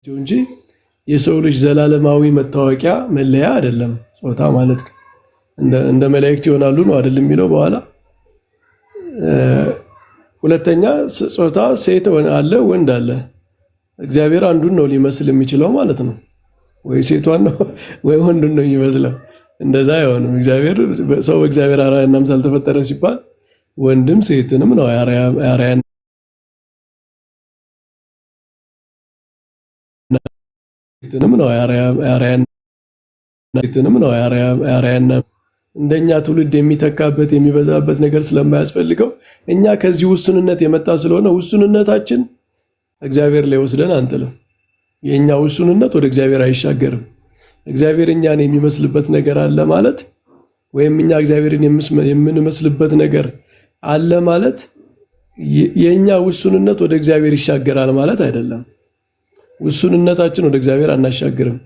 እንጂ የሰው ልጅ ዘላለማዊ መታወቂያ መለያ አይደለም ጾታ ማለት ነው። እንደ መላእክት ይሆናሉ ነው አይደል የሚለው በኋላ። ሁለተኛ ጾታ ሴት አለ ወንድ አለ። እግዚአብሔር አንዱን ነው ሊመስል የሚችለው ማለት ነው። ወይ ሴቷን ነው ወይ ወንዱን ነው የሚመስለው። እንደዛ አይሆንም። እግዚአብሔር ሰው በእግዚአብሔር አርአያና ምሳል ተፈጠረ ሲባል ወንድም ሴትንም ነው አርአያና አርአያና እንደኛ ትውልድ የሚተካበት የሚበዛበት ነገር ስለማያስፈልገው እኛ ከዚህ ውሱንነት የመጣ ስለሆነ ውሱንነታችን እግዚአብሔር ላይ ወስደን አንጥልም። የኛ ውሱንነት ወደ እግዚአብሔር አይሻገርም። እግዚአብሔር እኛን የሚመስልበት ነገር አለ ማለት ወይም እኛ እግዚአብሔርን የምንመስልበት ነገር አለ ማለት የኛ ውሱንነት ወደ እግዚአብሔር ይሻገራል ማለት አይደለም። ውሱንነታችን ወደ እግዚአብሔር አናሻግርም።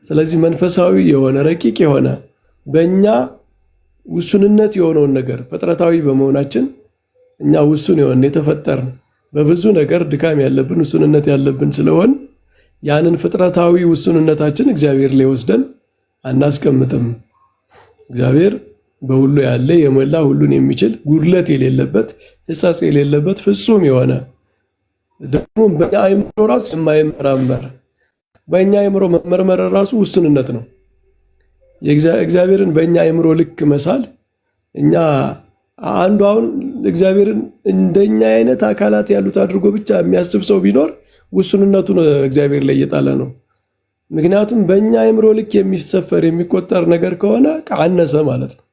ስለዚህ መንፈሳዊ የሆነ ረቂቅ የሆነ በእኛ ውሱንነት የሆነውን ነገር ፍጥረታዊ በመሆናችን እኛ ውሱን የሆነ የተፈጠርን በብዙ ነገር ድካም ያለብን ውሱንነት ያለብን ስለሆን ያንን ፍጥረታዊ ውሱንነታችን እግዚአብሔር ላይ ወስደን አናስቀምጥም። እግዚአብሔር በሁሉ ያለ የሞላ ሁሉን የሚችል ጉድለት የሌለበት ሕጸጽ የሌለበት ፍጹም የሆነ ደግሞ በእኛ አእምሮ ራሱ የማይመረመር በእኛ አእምሮ መመርመር ራሱ ውሱንነት ነው። እግዚአብሔርን በእኛ አእምሮ ልክ መሳል እኛ አሁን እግዚአብሔርን እንደኛ አይነት አካላት ያሉት አድርጎ ብቻ የሚያስብ ሰው ቢኖር ውሱንነቱን እግዚአብሔር ላይ እየጣለ ነው። ምክንያቱም በእኛ አእምሮ ልክ የሚሰፈር የሚቆጠር ነገር ከሆነ አነሰ ማለት ነው።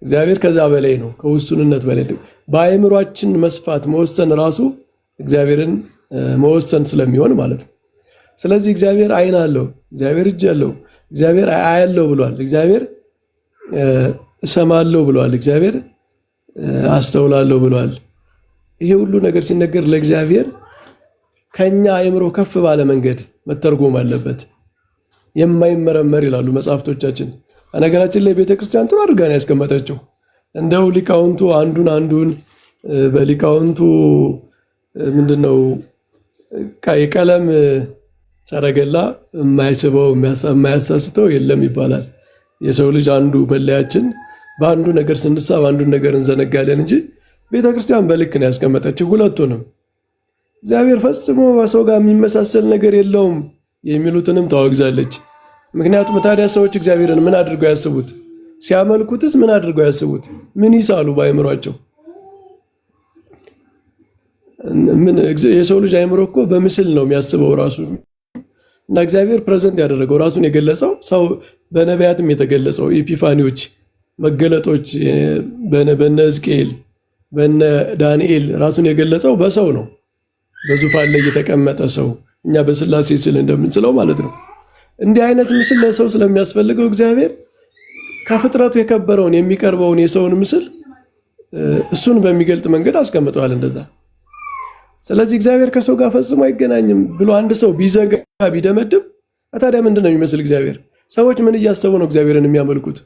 እግዚአብሔር ከዛ በላይ ነው፣ ከውሱንነት በላይ በአእምሯችን መስፋት መወሰን ራሱ እግዚአብሔርን መወሰን ስለሚሆን ማለት ነው። ስለዚህ እግዚአብሔር ዓይን አለው፣ እግዚአብሔር እጅ አለው፣ እግዚአብሔር አያለው ብሏል፣ እግዚአብሔር እሰማለሁ ብሏል፣ እግዚአብሔር አስተውላለሁ ብሏል። ይሄ ሁሉ ነገር ሲነገር ለእግዚአብሔር ከኛ አእምሮ ከፍ ባለ መንገድ መተርጎም አለበት። የማይመረመር ይላሉ መጽሐፍቶቻችን። ነገራችን ላይ ቤተክርስቲያን ጥሩ አድርጋ ነው ያስቀመጠችው። እንደው ሊቃውንቱ አንዱን በሊቃውንቱ ምንድነው የቀለም ሰረገላ የማይስበው የማያሳስተው የለም ይባላል። የሰው ልጅ አንዱ መለያችን በአንዱ ነገር ስንሳብ አንዱን ነገር እንዘነጋለን እንጂ ቤተክርስቲያን በልክ ነው ያስቀመጠችው ሁለቱንም። እግዚአብሔር ፈጽሞ በሰው ጋር የሚመሳሰል ነገር የለውም የሚሉትንም ታወግዛለች። ምክንያቱም ታዲያ ሰዎች እግዚአብሔርን ምን አድርገው ያስቡት? ሲያመልኩትስ ምን አድርገው ያስቡት? ምን ይሳሉ በአእምሯቸው? የሰው ልጅ አእምሮ እኮ በምስል ነው የሚያስበው ራሱ እና እግዚአብሔር ፕሬዘንት ያደረገው ራሱን የገለጸው ሰው በነቢያትም የተገለጸው ኤፒፋኒዎች መገለጦች በነ ሕዝቅኤል በነ ዳንኤል ራሱን የገለጸው በሰው ነው። በዙፋን ላይ የተቀመጠ ሰው እኛ በስላሴ ስል እንደምንስለው ማለት ነው። እንዲህ አይነት ምስል ለሰው ስለሚያስፈልገው እግዚአብሔር ከፍጥረቱ የከበረውን የሚቀርበውን የሰውን ምስል እሱን በሚገልጥ መንገድ አስቀምጧል እንደዛ። ስለዚህ እግዚአብሔር ከሰው ጋር ፈጽሞ አይገናኝም ብሎ አንድ ሰው ቢዘጋ ቢደመድም ታዲያ ምንድን ነው የሚመስል እግዚአብሔር? ሰዎች ምን እያሰቡ ነው እግዚአብሔርን የሚያመልኩት?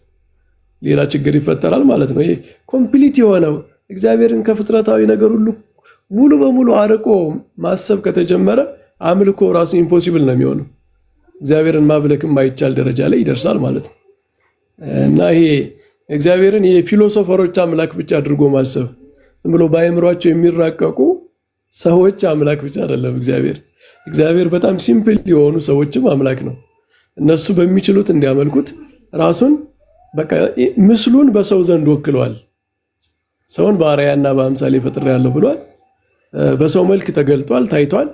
ሌላ ችግር ይፈጠራል ማለት ነው። ይሄ ኮምፕሊት የሆነው እግዚአብሔርን ከፍጥረታዊ ነገር ሁሉ ሙሉ በሙሉ አርቆ ማሰብ ከተጀመረ አምልኮ ራሱ ኢምፖሲብል ነው የሚሆነው። እግዚአብሔርን ማምለክ የማይቻል ደረጃ ላይ ይደርሳል ማለት ነው። እና ይሄ እግዚአብሔርን የፊሎሶፈሮች አምላክ ብቻ አድርጎ ማሰብ ዝም ብሎ በአእምሯቸው የሚራቀቁ ሰዎች አምላክ ብቻ አይደለም እግዚአብሔር በጣም ሲምፕል የሆኑ ሰዎችም አምላክ ነው። እነሱ በሚችሉት እንዲያመልኩት ራሱን በቃ ምስሉን በሰው ዘንድ ወክሏል። ሰውን በአርአያና በአምሳሌ ፈጥሬያለሁ ብሏል። በሰው መልክ ተገልጧል፣ ታይቷል።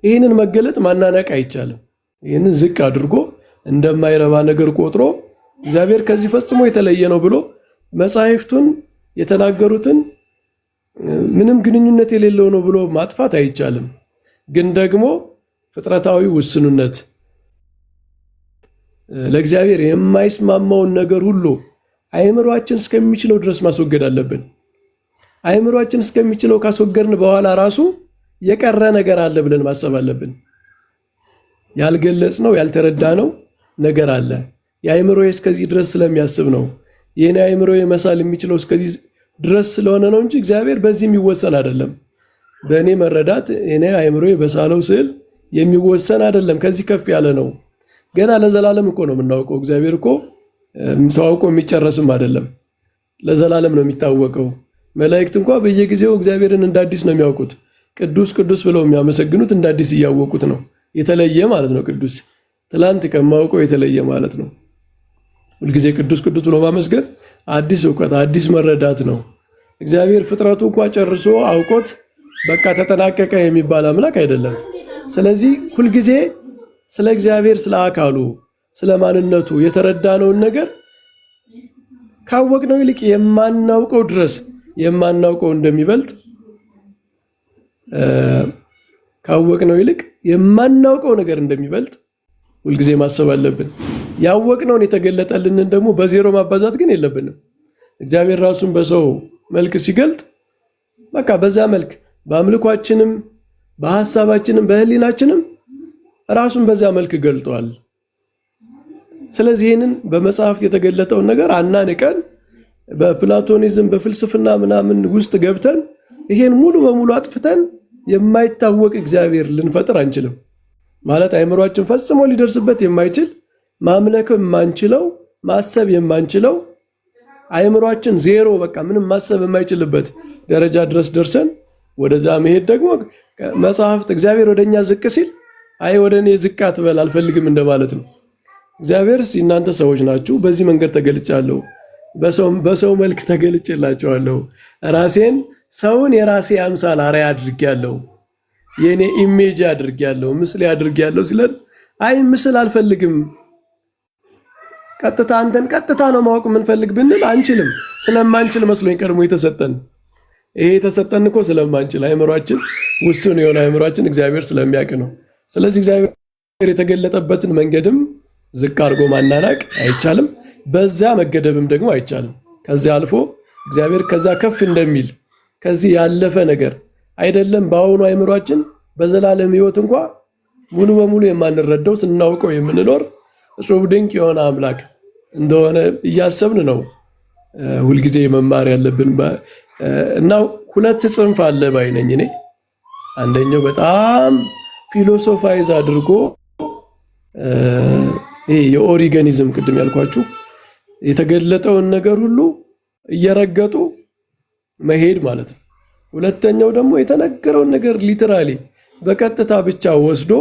ይህንን መገለጥ ማናነቅ አይቻልም። ይህንን ዝቅ አድርጎ እንደማይረባ ነገር ቆጥሮ እግዚአብሔር ከዚህ ፈጽሞ የተለየ ነው ብሎ መጻሕፍቱን የተናገሩትን ምንም ግንኙነት የሌለው ነው ብሎ ማጥፋት አይቻልም። ግን ደግሞ ፍጥረታዊ ውስኑነት ለእግዚአብሔር የማይስማማውን ነገር ሁሉ አእምሯችን እስከሚችለው ድረስ ማስወገድ አለብን። አእምሯችን እስከሚችለው ካስወገድን በኋላ ራሱ የቀረ ነገር አለ ብለን ማሰብ አለብን። ያልገለጽነው ያልተረዳነው ነገር አለ። የአእምሮዬ እስከዚህ ድረስ ስለሚያስብ ነው። የኔ አእምሮዬ መሳል የሚችለው እስከዚህ ድረስ ስለሆነ ነው እንጂ እግዚአብሔር በዚህ የሚወሰን አይደለም። በእኔ መረዳት እኔ አእምሮዬ በሳለው ስዕል የሚወሰን አይደለም። ከዚህ ከፍ ያለ ነው። ገና ለዘላለም እኮ ነው የምናውቀው። እግዚአብሔር እኮ ተዋውቆ የሚጨረስም አይደለም። ለዘላለም ነው የሚታወቀው። መላእክት እንኳን በየጊዜው እግዚአብሔርን እንዳዲስ ነው የሚያውቁት። ቅዱስ ቅዱስ ብለው የሚያመሰግኑት እንዳዲስ እያወቁት ነው። የተለየ ማለት ነው። ቅዱስ ትላንት ከማውቀው የተለየ ማለት ነው። ሁልጊዜ ቅዱስ ቅዱስ ብሎ ማመስገን አዲስ እውቀት፣ አዲስ መረዳት ነው። እግዚአብሔር ፍጥረቱ እንኳን ጨርሶ አውቆት በቃ ተጠናቀቀ የሚባል አምላክ አይደለም። ስለዚህ ሁልጊዜ ስለ እግዚአብሔር፣ ስለ አካሉ፣ ስለ ማንነቱ የተረዳነውን ነገር ካወቅነው ይልቅ የማናውቀው ድረስ የማናውቀው እንደሚበልጥ ካወቅነው ይልቅ የማናውቀው ነገር እንደሚበልጥ ሁልጊዜ ማሰብ አለብን። ያወቅነውን የተገለጠልንን ደግሞ በዜሮ ማባዛት ግን የለብንም። እግዚአብሔር ራሱን በሰው መልክ ሲገልጥ በቃ በዛ መልክ በአምልኳችንም በሐሳባችንም በህሊናችንም ራሱን በዛ መልክ ገልጧል። ስለዚህ ይህንን በመጽሐፍት የተገለጠውን ነገር አናንቀን በፕላቶኒዝም በፍልስፍና ምናምን ውስጥ ገብተን ይሄን ሙሉ በሙሉ አጥፍተን የማይታወቅ እግዚአብሔር ልንፈጥር አንችልም። ማለት አእምሯችን ፈጽሞ ሊደርስበት የማይችል ማምለክ የማንችለው ማሰብ የማንችለው አእምሯችን ዜሮ በቃ ምንም ማሰብ የማይችልበት ደረጃ ድረስ ደርሰን ወደዛ መሄድ ደግሞ መጽሐፍት እግዚአብሔር ወደኛ ዝቅ ሲል አይ ወደኔ ዝቅ አትበል አልፈልግም እንደማለት ነው። እግዚአብሔርስ እናንተ ሰዎች ናችሁ፣ በዚህ መንገድ ተገልጫለሁ፣ በሰው መልክ ተገልጬላችኋለሁ፣ ራሴን ሰውን የራሴ አምሳል አርአያ አድርጌያለሁ፣ የኔ ኢሜጅ አድርጌያለሁ፣ ምስል አድርጌያለሁ ሲለን አይ ምስል አልፈልግም ቀጥታ አንተን ቀጥታ ነው ማወቅ የምንፈልግ ብንል አንችልም። ስለማንችል መስሎኝ ቀድሞ የተሰጠን ይሄ የተሰጠን እኮ ስለማንችል አእምሯችን ውሱን የሆነ አእምሯችን እግዚአብሔር ስለሚያውቅ ነው። ስለዚህ እግዚአብሔር የተገለጠበትን መንገድም ዝቅ አድርጎ ማናናቅ አይቻልም። በዛ መገደብም ደግሞ አይቻልም። ከዚህ አልፎ እግዚአብሔር ከዛ ከፍ እንደሚል ከዚህ ያለፈ ነገር አይደለም። በአሁኑ አእምሯችን በዘላለም ሕይወት እንኳን ሙሉ በሙሉ የማንረዳው ስናውቀው የምንኖር እጹብ ድንቅ የሆነ አምላክ እንደሆነ እያሰብን ነው ሁልጊዜ መማር ያለብን። እና ሁለት ጽንፍ አለ ባይነኝ እኔ። አንደኛው በጣም ፊሎሶፋይዝ አድርጎ ይሄ የኦሪጋኒዝም ቅድም ያልኳችሁ የተገለጠውን ነገር ሁሉ እየረገጡ መሄድ ማለት ነው። ሁለተኛው ደግሞ የተነገረውን ነገር ሊተራሊ በቀጥታ ብቻ ወስዶ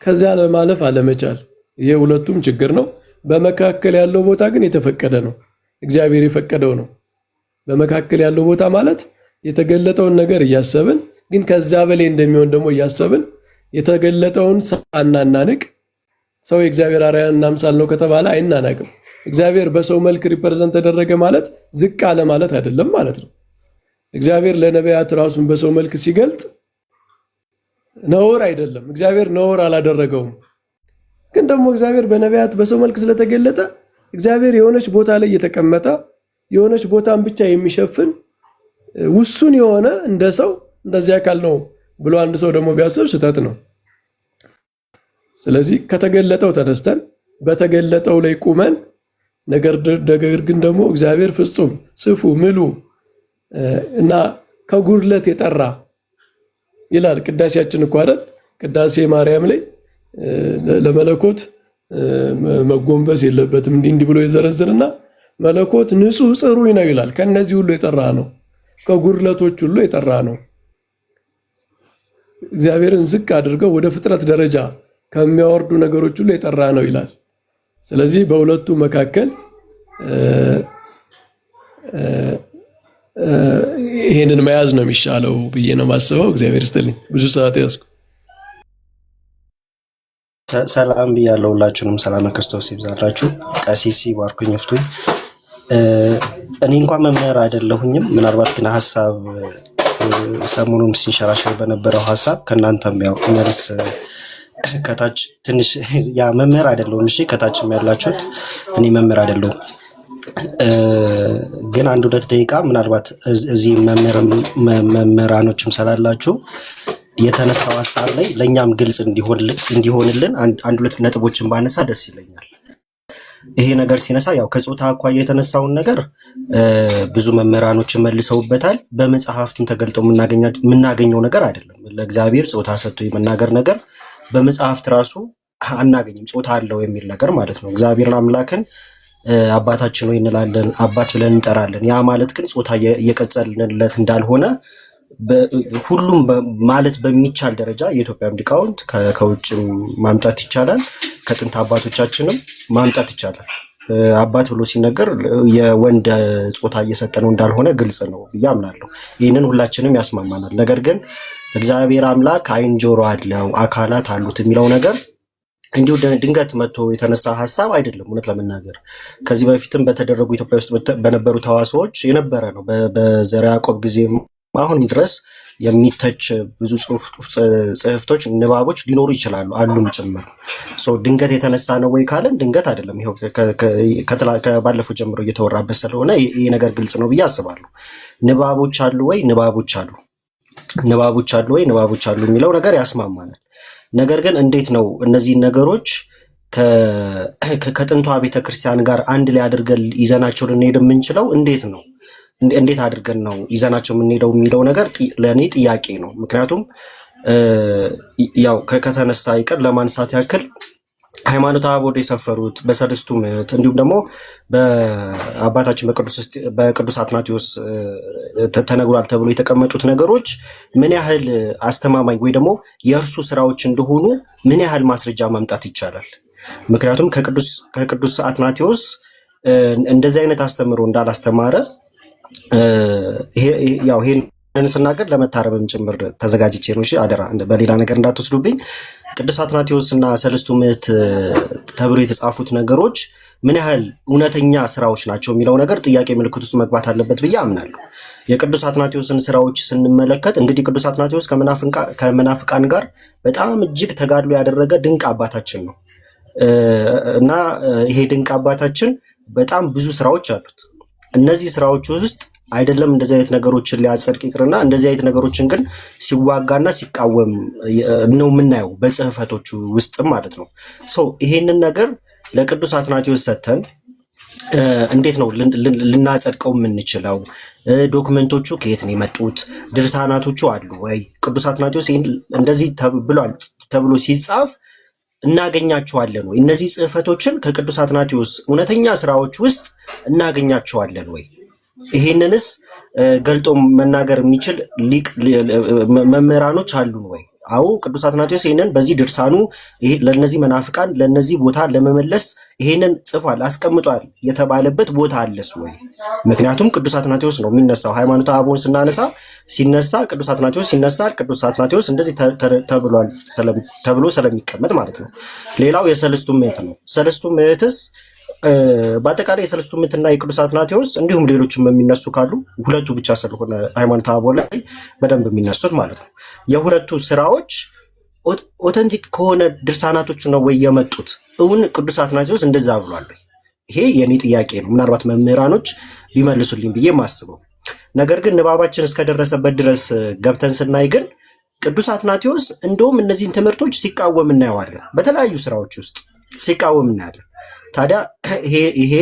ከዛ ለማለፍ አለመቻል። ይሄ ሁለቱም ችግር ነው። በመካከል ያለው ቦታ ግን የተፈቀደ ነው። እግዚአብሔር የፈቀደው ነው። በመካከል ያለው ቦታ ማለት የተገለጠውን ነገር እያሰብን ግን ከዛ በላይ እንደሚሆን ደግሞ እያሰብን የተገለጠውን ሳናናንቅ ሰው የእግዚአብሔር አርአያና አምሳል ነው ከተባለ አይናናቅም። እግዚአብሔር በሰው መልክ ሪፕሬዘንት ተደረገ ማለት ዝቅ አለ ማለት አይደለም ማለት ነው። እግዚአብሔር ለነቢያት ራሱን በሰው መልክ ሲገልጥ ነውር አይደለም። እግዚአብሔር ነውር አላደረገውም። ግን ደግሞ እግዚአብሔር በነቢያት በሰው መልክ ስለተገለጠ እግዚአብሔር የሆነች ቦታ ላይ የተቀመጠ የሆነች ቦታን ብቻ የሚሸፍን ውሱን የሆነ እንደ ሰው እንደዚህ አካል ነው ብሎ አንድ ሰው ደግሞ ቢያስብ ስህተት ነው። ስለዚህ ከተገለጠው ተነስተን በተገለጠው ላይ ቁመን ነገር ግን ደግሞ እግዚአብሔር ፍጹም ስፉ ምሉ እና ከጉድለት የጠራ ይላል ቅዳሴያችን እኮ አይደል? ቅዳሴ ማርያም ላይ ለመለኮት መጎንበስ የለበትም እንዲህ ብሎ የዘረዝርና መለኮት ንጹህ ጽሩይ ነው ይላል። ከነዚህ ሁሉ የጠራ ነው፣ ከጉድለቶች ሁሉ የጠራ ነው። እግዚአብሔርን ዝቅ አድርገው ወደ ፍጥረት ደረጃ ከሚያወርዱ ነገሮች ሁሉ የጠራ ነው ይላል። ስለዚህ በሁለቱ መካከል ይሄንን መያዝ ነው የሚሻለው ብዬ ነው የማስበው። እግዚአብሔር ይስጥልኝ። ብዙ ሰዓት ያዝኩ። ሰላም ብያለሁ። ሁላችሁንም ሰላም ክርስቶስ ይብዛላችሁ። ቀሲስ ይባርኩኝ ይፍቱኝ። እኔ እንኳን መምህር አይደለሁኝም። ምናልባት ግን ሐሳብ ሰሞኑን ሲንሸራሸር በነበረው ሐሳብ ከእናንተም ያው መልስ ከታች ትንሽ ያ መምህር አይደለሁም። እሺ ከታችም ያላችሁት እኔ መምህር አይደለሁም። ግን አንድ ሁለት ደቂቃ ምናልባት እዚህ መምህራኖችም ስላላችሁ የተነሳው ሐሳብ ላይ ለኛም ግልጽ እንዲሆንልን አንድ ሁለት ነጥቦችን ባነሳ ደስ ይለኛል። ይሄ ነገር ሲነሳ ያው ከጾታ አኳያ የተነሳውን ነገር ብዙ መምህራኖችን መልሰውበታል። በመጽሐፍቱም ተገልጦ የምናገኘው ነገር አይደለም። ለእግዚአብሔር ጾታ ሰጥቶ የመናገር ነገር በመጽሐፍት ራሱ አናገኝም። ጾታ አለው የሚል ነገር ማለት ነው። እግዚአብሔርን አምላክን አባታችን ሆይ እንላለን፣ አባት ብለን እንጠራለን። ያ ማለት ግን ጾታ እየቀጸልንለት እንዳልሆነ ሁሉም ማለት በሚቻል ደረጃ የኢትዮጵያም ሊቃውንት ከውጭም ማምጣት ይቻላል፣ ከጥንት አባቶቻችንም ማምጣት ይቻላል። አባት ብሎ ሲነገር የወንድ ጾታ እየሰጠ ነው እንዳልሆነ ግልጽ ነው ብዬ አምናለሁ። ይህንን ሁላችንም ያስማማናል። ነገር ግን እግዚአብሔር አምላክ ዓይን ጆሮ አለው አካላት አሉት የሚለው ነገር እንዲሁ ድንገት መጥቶ የተነሳ ሀሳብ አይደለም። እውነት ለመናገር ከዚህ በፊትም በተደረጉ ኢትዮጵያ ውስጥ በነበሩ ተዋስኦዎች የነበረ ነው። በዘርዓ ያዕቆብ ጊዜም አሁንም ድረስ የሚተች ብዙ ጽሕፍቶች፣ ንባቦች ሊኖሩ ይችላሉ አሉም ጭምር። ድንገት የተነሳ ነው ወይ ካለን ድንገት አይደለም። ይኸው ከባለፈው ጀምሮ እየተወራበት ስለሆነ ይህ ነገር ግልጽ ነው ብዬ አስባለሁ። ንባቦች አሉ ወይ? ንባቦች አሉ። ንባቦች አሉ ወይ? ንባቦች አሉ የሚለው ነገር ያስማማናል። ነገር ግን እንዴት ነው እነዚህን ነገሮች ከጥንቷ ቤተክርስቲያን ጋር አንድ ላይ አድርገን ይዘናቸው ልንሄድ የምንችለው? እንዴት አድርገን ነው ይዘናቸው የምንሄደው የሚለው ነገር ለእኔ ጥያቄ ነው። ምክንያቱም ያው ከተነሳ ይቀር ለማንሳት ያክል ሃይማኖተ አበው የሰፈሩት በሰለስቱ ምዕት እንዲሁም ደግሞ በአባታችን በቅዱስ አትናቴዎስ ተነግሯል ተብሎ የተቀመጡት ነገሮች ምን ያህል አስተማማኝ ወይ ደግሞ የእርሱ ስራዎች እንደሆኑ ምን ያህል ማስረጃ ማምጣት ይቻላል? ምክንያቱም ከቅዱስ አትናቴዎስ እንደዚህ አይነት አስተምሮ እንዳላስተማረ ይሄን ስናገር ለመታረምም ጭምር ተዘጋጅቼ ነው። እሺ አደራ በሌላ ነገር እንዳትወስዱብኝ። ቅዱስ አትናቴዎስ እና ሰለስቱ ምዕት ተብሎ የተጻፉት ነገሮች ምን ያህል እውነተኛ ስራዎች ናቸው የሚለው ነገር ጥያቄ ምልክት ውስጥ መግባት አለበት ብዬ አምናለሁ። የቅዱስ አትናቴዎስን ስራዎች ስንመለከት እንግዲህ ቅዱስ አትናቴዎስ ከመናፍቃን ጋር በጣም እጅግ ተጋድሎ ያደረገ ድንቅ አባታችን ነው እና ይሄ ድንቅ አባታችን በጣም ብዙ ስራዎች አሉት። እነዚህ ስራዎች ውስጥ አይደለም እንደዚህ አይነት ነገሮችን ሊያጸድቅ ይቅርና እንደዚህ አይነት ነገሮችን ግን ሲዋጋና ሲቃወም ነው የምናየው በጽሕፈቶቹ ውስጥም ማለት ነው። ይሄንን ነገር ለቅዱስ አትናቴዎስ ሰጥተን እንዴት ነው ልናጸድቀው የምንችለው? ዶክመንቶቹ ከየት ነው የመጡት? ድርሳናቶቹ አሉ ወይ? ቅዱስ አትናቴዎስ እንደዚህ ብሏል ተብሎ ሲጻፍ እናገኛቸዋለን ወይ? እነዚህ ጽሕፈቶችን ከቅዱስ አትናቴዎስ እውነተኛ ስራዎች ውስጥ እናገኛቸዋለን ወይ? ይሄንንስ ገልጦ መናገር የሚችል ሊቅ መምህራኖች አሉን ወይ? አዎ ቅዱስ አትናቴዎስ ይሄንን በዚህ ድርሳኑ ለነዚህ መናፍቃን ለነዚህ ቦታ ለመመለስ ይሄንን ጽፏል አስቀምጧል የተባለበት ቦታ አለስ ወይ? ምክንያቱም ቅዱስ አትናቴዎስ ነው የሚነሳው። ሃይማኖተ አበውን ሲነሳ ቅዱስ አትናቴዎስ ይነሳል። ቅዱስ አትናቴዎስ እንደዚህ ተብሏል ተብሎ ስለሚቀመጥ ማለት ነው። ሌላው የሰለስቱ ምዕት ነው። ሰለስቱ ምዕትስ በአጠቃላይ የሰለስቱ ምዕትና የቅዱስ አትናቴዎስ እንዲሁም ሌሎችም የሚነሱ ካሉ ሁለቱ ብቻ ስለሆነ ሃይማኖተ አበው ላይ በደንብ የሚነሱት ማለት ነው። የሁለቱ ስራዎች ኦተንቲክ ከሆነ ድርሳናቶቹ ነው ወይ የመጡት? እውን ቅዱስ አትናቴዎስ እንደዛ ብሏል? ይሄ የኔ ጥያቄ ነው። ምናልባት መምህራኖች ቢመልሱልኝ ብዬ ማስበው ነገር ግን ንባባችን እስከደረሰበት ድረስ ገብተን ስናይ ግን ቅዱስ አትናቴዎስ እንደውም እነዚህን ትምህርቶች ሲቃወም እናየዋለን። በተለያዩ ስራዎች ውስጥ ሲቃወም እናያለን። ታዲያ ይሄ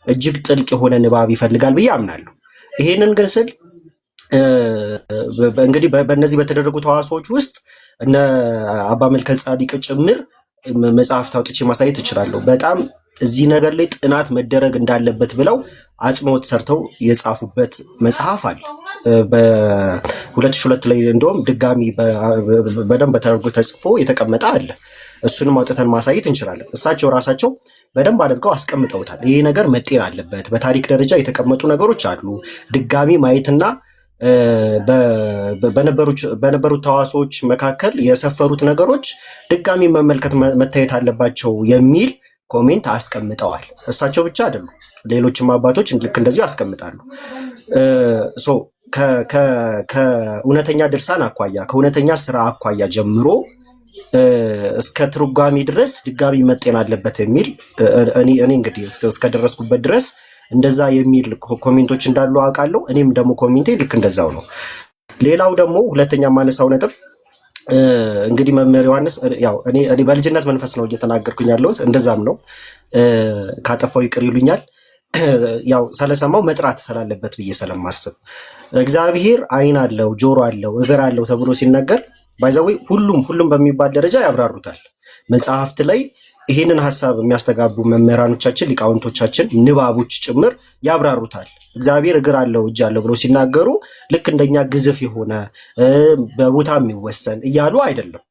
እጅግ ጥልቅ የሆነ ንባብ ይፈልጋል ብዬ አምናለሁ። ይሄንን ግን ስል እንግዲህ በእነዚህ በተደረጉ ተዋስኦዎች ውስጥ እነ አባ መልከ ጻዲቅ ጭምር መጽሐፍት አውጥቼ ማሳየት እችላለሁ። በጣም እዚህ ነገር ላይ ጥናት መደረግ እንዳለበት ብለው አጽንኦት ሰርተው የጻፉበት መጽሐፍ አለ። በ2002 ላይ እንደውም ድጋሚ በደንብ ተደርጎ ተጽፎ የተቀመጠ አለ። እሱንም አውጥተን ማሳየት እንችላለን። እሳቸው ራሳቸው በደንብ አድርገው አስቀምጠውታል። ይሄ ነገር መጤን አለበት። በታሪክ ደረጃ የተቀመጡ ነገሮች አሉ። ድጋሚ ማየትና በነበሩት ተዋስኦዎች መካከል የሰፈሩት ነገሮች ድጋሚ መመልከት መታየት አለባቸው የሚል ኮሜንት አስቀምጠዋል። እሳቸው ብቻ አይደሉም፣ ሌሎችም አባቶች ልክ እንደዚሁ ያስቀምጣሉ። ከእውነተኛ ድርሳን አኳያ ከእውነተኛ ስራ አኳያ ጀምሮ እስከ ትርጓሜ ድረስ ድጋሚ መጤን አለበት የሚል እኔ እንግዲህ እስከደረስኩበት ድረስ እንደዛ የሚል ኮሜንቶች እንዳሉ አውቃለሁ። እኔም ደግሞ ኮሜንቴ ልክ እንደዛው ነው። ሌላው ደግሞ ሁለተኛ ማነሳው ነጥብ እንግዲህ መምህር ዮሐንስ ያው እኔ በልጅነት መንፈስ ነው እየተናገርኩኝ ያለሁት፣ እንደዛም ነው። ካጠፋው ይቅር ይሉኛል። ያው ስለሰማው መጥራት ስላለበት ብዬ ስለማስብ እግዚአብሔር ዓይን አለው ጆሮ አለው እግር አለው ተብሎ ሲነገር ባይዘዌ ሁሉም በሚባል ደረጃ ያብራሩታል መጽሐፍት ላይ። ይህንን ሀሳብ የሚያስተጋቡ መምህራኖቻችን ሊቃውንቶቻችን ንባቦች ጭምር ያብራሩታል። እግዚአብሔር እግር አለው እጅ አለው ብሎ ሲናገሩ ልክ እንደኛ ግዝፍ የሆነ በቦታ የሚወሰን እያሉ አይደለም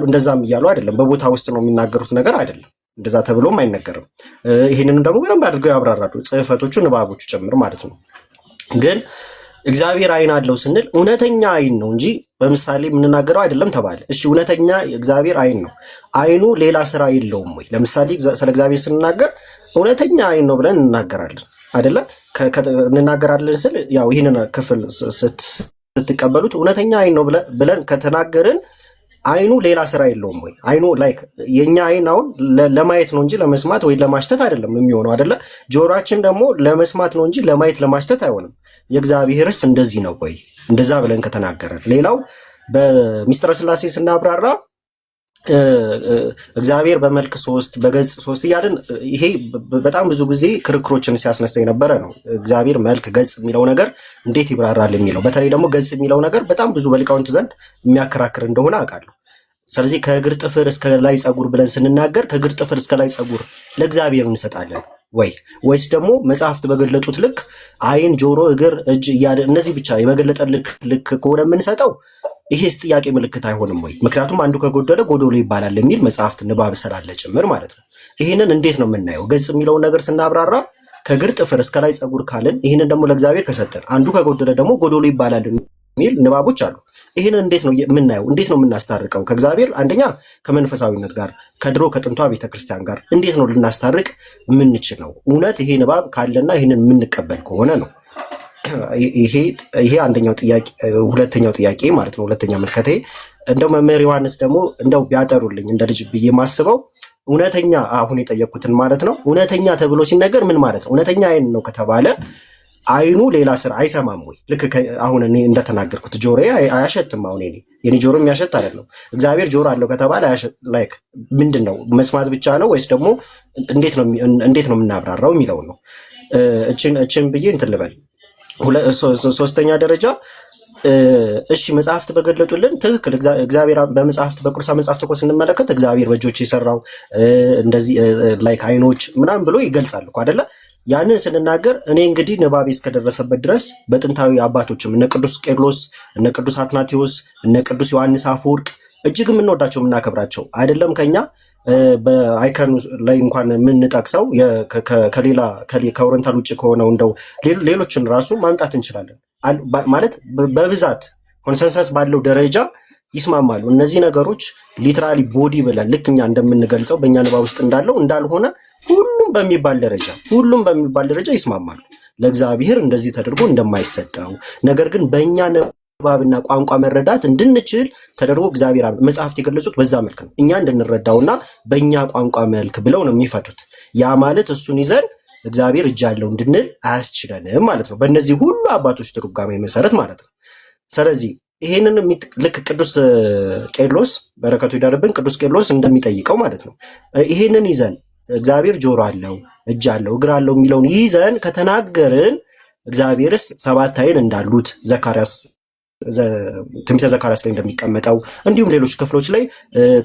እንደዛም እያሉ አይደለም። በቦታ ውስጥ ነው የሚናገሩት ነገር አይደለም። እንደዛ ተብሎም አይነገርም። ይህንንም ደግሞ በደንብ አድርገው ያብራራሉ ጽሕፈቶቹ ንባቦቹ ጭምር ማለት ነው። ግን እግዚአብሔር ዓይን አለው ስንል እውነተኛ ዓይን ነው እንጂ በምሳሌ የምንናገረው አይደለም ተባለ። እሺ እውነተኛ እግዚአብሔር ዓይን ነው። ዓይኑ ሌላ ስራ የለውም ወይ? ለምሳሌ ስለ እግዚአብሔር ስንናገር እውነተኛ ዓይን ነው ብለን እንናገራለን አይደለ? እንናገራለን ስል ያው ይህንን ክፍል ስትቀበሉት እውነተኛ ዓይን ነው ብለን ከተናገርን ዓይኑ ሌላ ስራ የለውም ወይ? ዓይኑ ላይክ የኛ ዓይን አሁን ለማየት ነው እንጂ ለመስማት ወይ ለማሽተት አይደለም የሚሆነው አይደለ? ጆሮአችን ደግሞ ለመስማት ነው እንጂ ለማየት ለማሽተት አይሆንም። የእግዚአብሔርስ እንደዚህ ነው ወይ? እንደዛ ብለን ከተናገረን ሌላው በሚስጥረ ሥላሴ ስናብራራ እግዚአብሔር በመልክ 3 በገጽ 3 እያልን ይሄ በጣም ብዙ ጊዜ ክርክሮችን ሲያስነሳ የነበረ ነው። እግዚአብሔር መልክ ገጽ የሚለው ነገር እንዴት ይብራራል የሚለው በተለይ ደግሞ ገጽ የሚለው ነገር በጣም ብዙ በሊቃውንት ዘንድ የሚያከራክር እንደሆነ አውቃለሁ። ስለዚህ ከእግር ጥፍር እስከ ላይ ጸጉር ብለን ስንናገር ከእግር ጥፍር እስከ ላይ ጸጉር ለእግዚአብሔር እንሰጣለን ወይስ ደግሞ መጽሐፍት በገለጡት ልክ ዓይን፣ ጆሮ፣ እግር፣ እጅ እያለ እነዚህ ብቻ የበገለጠ ልክ ከሆነ የምንሰጠው ይሄስ ጥያቄ ምልክት አይሆንም ወይ? ምክንያቱም አንዱ ከጎደለ ጎዶሎ ይባላል የሚል መጽሐፍት ንባብ ስላለ ጭምር ማለት ነው። ይህንን እንዴት ነው የምናየው? ገጽ የሚለውን ነገር ስናብራራ ከእግር ጥፍር እስከ ላይ ጸጉር ካልን ይህንን ደግሞ ለእግዚአብሔር ከሰጠን አንዱ ከጎደለ ደግሞ ጎዶሎ ይባላል የሚል ንባቦች አሉ። ይህንን እንዴት ነው የምናየው? እንዴት ነው የምናስታርቀው? ከእግዚአብሔር አንደኛ ከመንፈሳዊነት ጋር ከድሮ ከጥንቷ ቤተክርስቲያን ጋር እንዴት ነው ልናስታርቅ የምንችለው? እውነት ይሄ ንባብ ካለና ይህንን የምንቀበል ከሆነ ነው። ይሄ አንደኛው ጥያቄ። ሁለተኛው ጥያቄ ማለት ነው ሁለተኛ መልከቴ እንደው መምህር ዮሐንስ ደግሞ እንደው ቢያጠሩልኝ እንደ ልጅ ብዬ የማስበው እውነተኛ አሁን የጠየኩትን ማለት ነው። እውነተኛ ተብሎ ሲነገር ምን ማለት ነው? እውነተኛ ዓይን ነው ከተባለ ዓይኑ ሌላ ስራ አይሰማም ወይ? ልክ አሁን እኔ እንደተናገርኩት ጆሮዬ አያሸትም። አሁን የኔ ጆሮ የሚያሸት አይደለም። እግዚአብሔር ጆሮ አለው ከተባለ ላይክ ምንድን ነው መስማት ብቻ ነው ወይስ ደግሞ እንዴት ነው የምናብራራው የሚለው ነው። እችን ብዬ እንትን ልበል። ሶስተኛ ደረጃ እሺ መጽሐፍት በገለጡልን ትክክል እግዚአብሔር በመጽሐፍት በቅዱሳን መጽሐፍት እኮ ስንመለከት እግዚአብሔር በእጆች የሰራው እንደዚህ ላይክ ዓይኖች ምናምን ብሎ ይገልጻል እኮ አይደለ? ያንን ስንናገር እኔ እንግዲህ ንባቤ እስከደረሰበት ድረስ በጥንታዊ አባቶችም እነ ቅዱስ ቄርሎስ እነ ቅዱስ አትናቴዎስ እነ ቅዱስ ዮሐንስ አፈወርቅ እጅግ የምንወዳቸው የምናከብራቸው አይደለም ከኛ በአይከኑ ላይ እንኳን የምንጠቅሰው ከሌላ ከኦሪንታል ውጭ ከሆነው እንደው ሌሎችን ራሱ ማምጣት እንችላለን ማለት በብዛት ኮንሰንሰስ ባለው ደረጃ ይስማማሉ። እነዚህ ነገሮች ሊትራሊ ቦዲ ብለን ልክ እኛ እንደምንገልጸው በእኛ ንባብ ውስጥ እንዳልሆነ ሁሉም በሚባል ደረጃ ይስማማሉ። ለእግዚአብሔር እንደዚህ ተደርጎ እንደማይሰጠው ነገር ግን በእኛ ንባብና ቋንቋ መረዳት እንድንችል ተደርጎ እግዚአብሔር መጽሐፍት የገለጹት በዛ መልክ ነው። እኛ እንድንረዳውና በእኛ ቋንቋ መልክ ብለው ነው የሚፈቱት። ያ ማለት እሱን ይዘን እግዚአብሔር እጅ አለው እንድንል አያስችለንም ማለት ነው፣ በእነዚህ ሁሉ አባቶች ትርጓሜ መሰረት ማለት ነው። ስለዚህ ይሄንን ልክ ቅዱስ ቄርሎስ በረከቱ ይደርብን ቅዱስ ቄርሎስ እንደሚጠይቀው ማለት ነው ይሄንን ይዘን እግዚአብሔር ጆሮ አለው እጅ አለው እግር አለው የሚለውን ይዘን ከተናገርን እግዚአብሔርስ 7 ዓይን እንዳሉት ዘካርያስ ትንቢተ ዘካርያስ ላይ እንደሚቀመጠው እንዲሁም ሌሎች ክፍሎች ላይ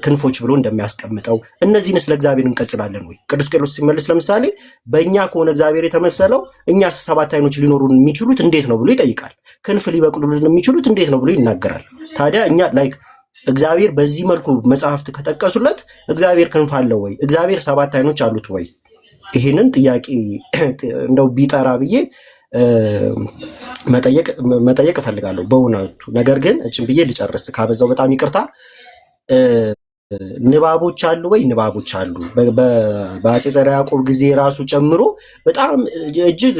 ክንፎች ብሎ እንደሚያስቀምጠው እነዚህንስ ለእግዚአብሔር እንቀጽላለን ወይ? ቅዱስ ቄርሎስ ሲመልስ ለምሳሌ በእኛ ከሆነ እግዚአብሔር የተመሰለው እኛስ 7 ዓይኖች ሊኖሩን የሚችሉት እንዴት ነው ብሎ ይጠይቃል። ክንፍ ሊበቅሉልን የሚችሉት እንዴት ነው ብሎ ይናገራል። ታዲያ እኛ ላይክ እግዚአብሔር በዚህ መልኩ መጽሐፍት ከጠቀሱለት እግዚአብሔር ክንፍ አለው ወይ? እግዚአብሔር 7 ዓይኖች አሉት ወይ? ይህንን ጥያቄ እንደው ቢጠራ ብዬ መጠየቅ እፈልጋለሁ በእውነቱ። ነገር ግን እችን ብዬ ልጨርስ ካበዛው በጣም ይቅርታ። ንባቦች አሉ ወይ? ንባቦች አሉ። በአፄ ዘርዓ ያዕቆብ ጊዜ ራሱ ጨምሮ በጣም እጅግ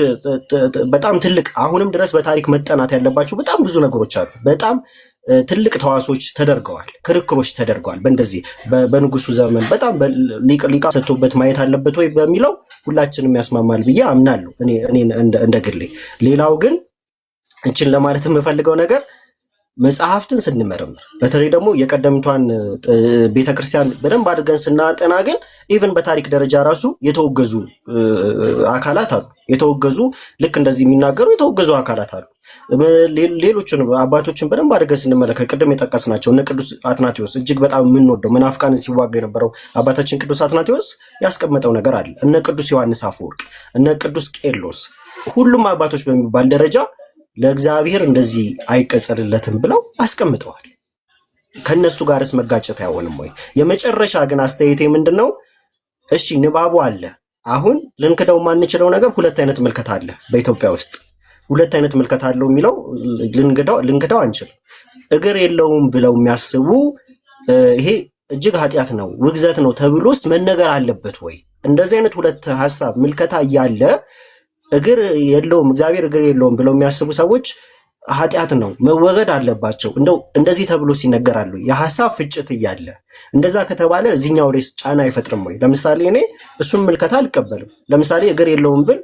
በጣም ትልቅ አሁንም ድረስ በታሪክ መጠናት ያለባቸው በጣም ብዙ ነገሮች አሉ። በጣም ትልቅ ተዋሶች ተደርገዋል፣ ክርክሮች ተደርገዋል። በእንደዚህ በንጉሱ ዘመን በጣም ሊቃ ሰጥቶበት ማየት አለበት ወይ በሚለው ሁላችንም ያስማማል ብዬ አምናለሁ እኔ እንደ ግሌ። ሌላው ግን እችን ለማለት የምፈልገው ነገር መጽሐፍትን ስንመረምር በተለይ ደግሞ የቀደምቷን ቤተክርስቲያን በደንብ አድርገን ስናጠና ግን ኢቭን በታሪክ ደረጃ ራሱ የተወገዙ አካላት አሉ። የተወገዙ ልክ እንደዚህ የሚናገሩ የተወገዙ አካላት አሉ። ሌሎችን አባቶችን በደንብ አድርገን ስንመለከት ቅድም የጠቀስናቸው እነ ቅዱስ አትናቴዎስ እጅግ በጣም የምንወደው መናፍቃንን ሲዋጋ የነበረው አባታችን ቅዱስ አትናቴዎስ ያስቀመጠው ነገር አለ። እነ ቅዱስ ዮሐንስ አፈወርቅ፣ እነ ቅዱስ ቄርሎስ ሁሉም አባቶች በሚባል ደረጃ ለእግዚአብሔር እንደዚህ አይቀጸልለትም ብለው አስቀምጠዋል። ከነሱ ጋርስ መጋጨት አይሆንም ወይ? የመጨረሻ ግን አስተያየቴ ምንድነው? እሺ ንባቡ አለ። አሁን ልንክደው ማንችለው ነገር ሁለት አይነት ምልከታ አለ በኢትዮጵያ ውስጥ። ሁለት አይነት ምልከታ አለው የሚለው ልንክደው አንችልም። እግር የለውም ብለው የሚያስቡ ይሄ እጅግ ኃጢአት ነው፣ ውግዘት ነው ተብሎስ መነገር አለበት ወይ? እንደዚህ አይነት ሁለት ሐሳብ ምልከታ እያለ እግር የለውም እግዚአብሔር እግር የለውም ብለው የሚያስቡ ሰዎች ኃጢአት ነው መወገድ አለባቸው። እንደው እንደዚህ ተብሎ ሲነገራሉ የሐሳብ ፍጭት እያለ እንደዛ ከተባለ እዚህኛው ሬስ ጫና አይፈጥርም ወይ? ለምሳሌ እኔ እሱን ምልከታ አልቀበልም። ለምሳሌ እግር የለውም ብል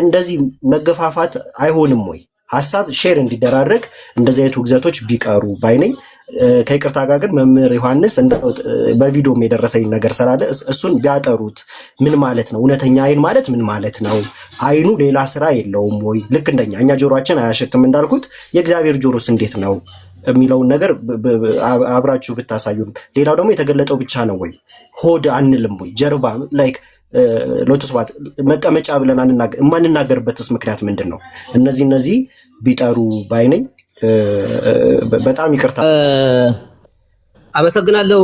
እንደዚህ መገፋፋት አይሆንም ወይ? ሐሳብ ሼር እንዲደራረግ እንደዚህ አይነት ውግዘቶች ቢቀሩ ባይነኝ። ከይቅርታ ጋር ግን መምህር ዮሐንስ በቪዲዮም የደረሰኝ ነገር ስላለ እሱን ቢያጠሩት ምን ማለት ነው? እውነተኛ አይን ማለት ምን ማለት ነው? አይኑ ሌላ ስራ የለውም ወይ? ልክ እንደኛ እኛ ጆሮአችን አያሸትም እንዳልኩት የእግዚአብሔር ጆሮስ እንዴት ነው የሚለውን ነገር አብራችሁ ብታሳዩን። ሌላው ደግሞ የተገለጠው ብቻ ነው ወይ? ሆድ አንልም ወይ? ጀርባ ላይክ ሎቱስ ባት መቀመጫ ብለን የማንናገርበትስ ምክንያት ምንድን ነው? እነዚህ ቢጠሩ ባይነኝ። በጣም ይቅርታ። አመሰግናለሁ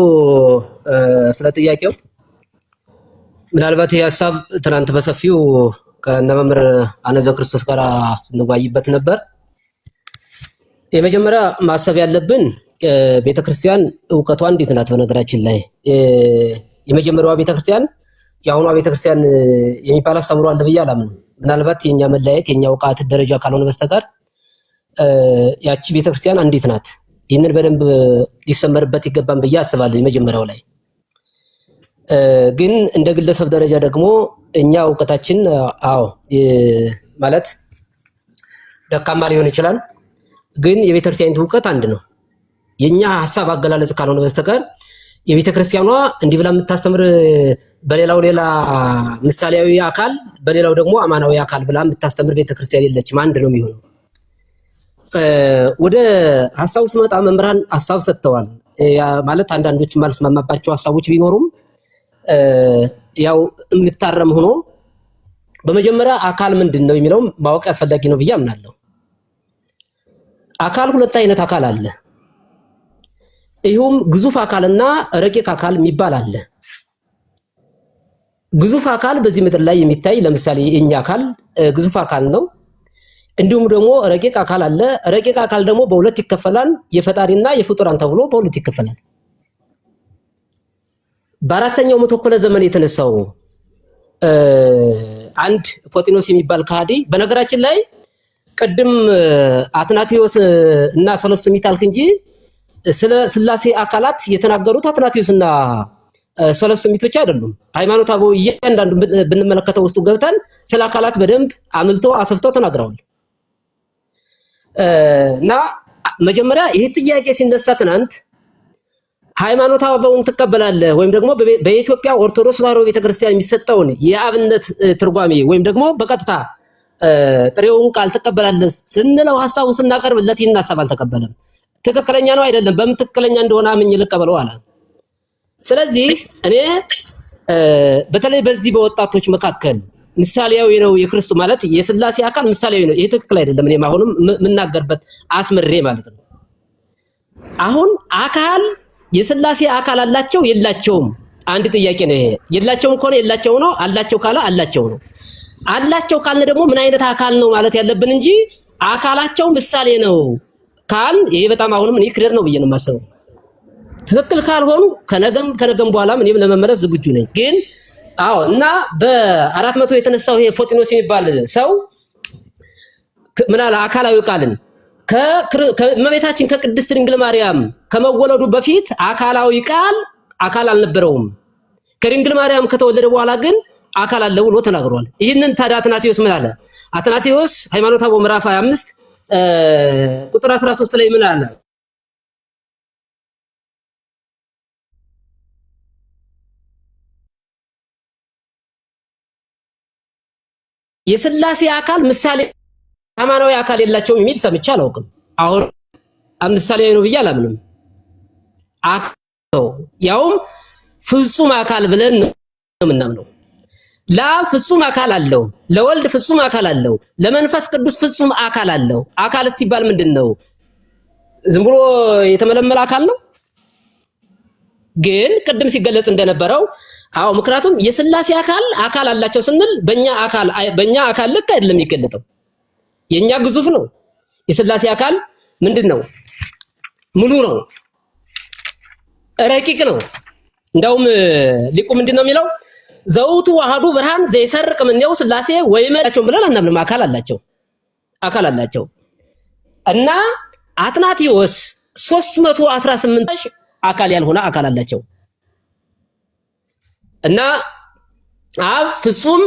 ስለ ጥያቄው። ምናልባት ይህ ሀሳብ ትናንት በሰፊው ከነመምህር አነዘ ክርስቶስ ጋር ስንወያይበት ነበር። የመጀመሪያ ማሰብ ያለብን ቤተክርስቲያን እውቀቷ እንዴት ናት? በነገራችን ላይ የመጀመሪያዋ ቤተክርስቲያን የአሁኗ ቤተክርስቲያን የሚባል አስተምሮ አለ ብዬ አላምንም። ምናልባት የኛ መለያየት የኛ እውቀት ደረጃ ካልሆነ በስተቀር ያቺ ቤተክርስቲያን እንዴት ናት? ይህንን በደንብ ሊሰመርበት ይገባል ብዬ አስባለሁ። የመጀመሪያው ላይ ግን እንደ ግለሰብ ደረጃ ደግሞ እኛ እውቀታችን ማለት ደካማ ሊሆን ይችላል። ግን የቤተክርስቲያኒቱ እውቀት አንድ ነው። የኛ ሐሳብ አገላለጽ ካልሆነ በስተቀር የቤተክርስቲያኗ እንዲህ ብላ የምታስተምር በሌላው ሌላ ምሳሌያዊ አካል በሌላው ደግሞ አማናዊ አካል ብላ የምታስተምር ቤተክርስቲያን የለችም። አንድ ነው የሚሆነው። ወደ ሐሳቡ ስመጣ መምህራን ሐሳብ ሰጥተዋል። ማለት አንዳንዶች ማልስማማባቸው ሐሳቦች ቢኖሩም ያው የምታረም ሆኖ በመጀመሪያ አካል ምንድን ነው የሚለው ማወቅ አስፈላጊ ነው ብዬ አምናለሁ። አካል ሁለት አይነት አካል አለ። ይሁም ግዙፍ አካልና ረቂቅ አካል የሚባል አለ። ግዙፍ አካል በዚህ ምድር ላይ የሚታይ ለምሳሌ የኛ አካል ግዙፍ አካል ነው። እንዲሁም ደግሞ ረቂቅ አካል አለ። ረቂቅ አካል ደግሞ በሁለት ይከፈላል። የፈጣሪና የፍጡራን ተብሎ በሁለት ይከፈላል። በአራተኛው መቶ ክፍለ ዘመን የተነሳው አንድ ፎጢኖስ የሚባል ከሃዲ በነገራችን ላይ ቅድም አትናቴዎስ እና ሰለስቱ ምዕት አልክ እንጂ ስለ ሥላሴ አካላት የተናገሩት አትናቴዎስና ሰለስቱ ምዕት ብቻ አይደሉም። ሃይማኖት አበው እያንዳንዱ ብንመለከተው ውስጡ ገብተን ስለ አካላት በደንብ አምልቶ አሰፍተው ተናግረዋል። እና መጀመሪያ ይሄ ጥያቄ ሲነሳ ትናንት ሃይማኖት አበውን ትቀበላለህ ወይም ደግሞ በኢትዮጵያ ኦርቶዶክስ ተዋሕዶ ቤተክርስቲያን የሚሰጠውን የአብነት ትርጓሜ ወይም ደግሞ በቀጥታ ጥሬውን ቃል ትቀበላለህ ስንለው ሐሳቡን ስናቀርብለት ይህን ሐሳብ አልተቀበለም። ትክክለኛ ነው አይደለም፣ በምን ትክክለኛ እንደሆነ አምኜ ልቀበለው አለ። ስለዚህ እኔ በተለይ በዚህ በወጣቶች መካከል ምሳሌያዊ ነው የክርስቶስ ማለት የሥላሴ አካል ምሳሌያዊ ነው። ይሄ ትክክል አይደለም። እኔም አሁንም የምናገርበት አስምሬ ማለት ነው። አሁን አካል የሥላሴ አካል አላቸው የላቸውም? አንድ ጥያቄ ነው ይሄ። የላቸውም ከሆነ የላቸው ነው፣ አላቸው ካለ አላቸው ነው። አላቸው ካልን ደግሞ ምን አይነት አካል ነው ማለት ያለብን እንጂ አካላቸው ምሳሌ ነው ካል ይሄ በጣም አሁንም እኔ ክደር ነው ብዬ ነው የማስበው። ትክክል ካልሆኑ ከነገም በኋላም እኔም ለመመለስ ዝግጁ ነኝ። ግን እና በ400 የተነሳው ይሄ ፎጢኖስ የሚባል ሰው ምን አለ? አካላዊ ቃልን ከእመቤታችን ከቅድስት ድንግል ማርያም ከመወለዱ በፊት አካላዊ ቃል አካል አልነበረውም። ከድንግል ማርያም ከተወለደ በኋላ ግን አካል አለው ብሎ ተናግሯል። ይህንን ታዲያ አትናቴዎስ ምን አለ? አትናቴዎስ ሃይማኖተ አበው ምዕራፍ 25 ቁጥር 13 ላይ ምን አለ? የሥላሴ አካል ምሳሌ አማናዊ አካል የላቸውም የሚል ሰምቼ አላውቅም። አሁን ምሳሌ ነው ብዬ አላምንም። ያውም ፍጹም አካል ብለን ነው የምናምነው። ለአብ ፍጹም አካል አለው፣ ለወልድ ፍጹም አካል አለው፣ ለመንፈስ ቅዱስ ፍጹም አካል አለው። አካል ሲባል ምንድነው? ዝም ብሎ የተመለመለ አካል ነው? ግን ቅድም ሲገለጽ እንደነበረው አዎ፣ ምክንያቱም የሥላሴ አካል አላቸው ስንል በእኛ አካል ልክ አይደለም የሚገለጠው። የኛ ግዙፍ ነው። የሥላሴ አካል ምንድነው? ሙሉ ነው፣ ረቂቅ ነው። እንደውም ሊቁ ምንድነው የሚለው? ዘውቱ ዋህዱ ብርሃን ዘይሰርቅ ምንየው ሥላሴ ወይመላቸው ብለን አናምንም። አካል አላቸው እና አትናቴዎስ 318 አካል ያልሆነ አካል አላቸው እና አብ ፍጹም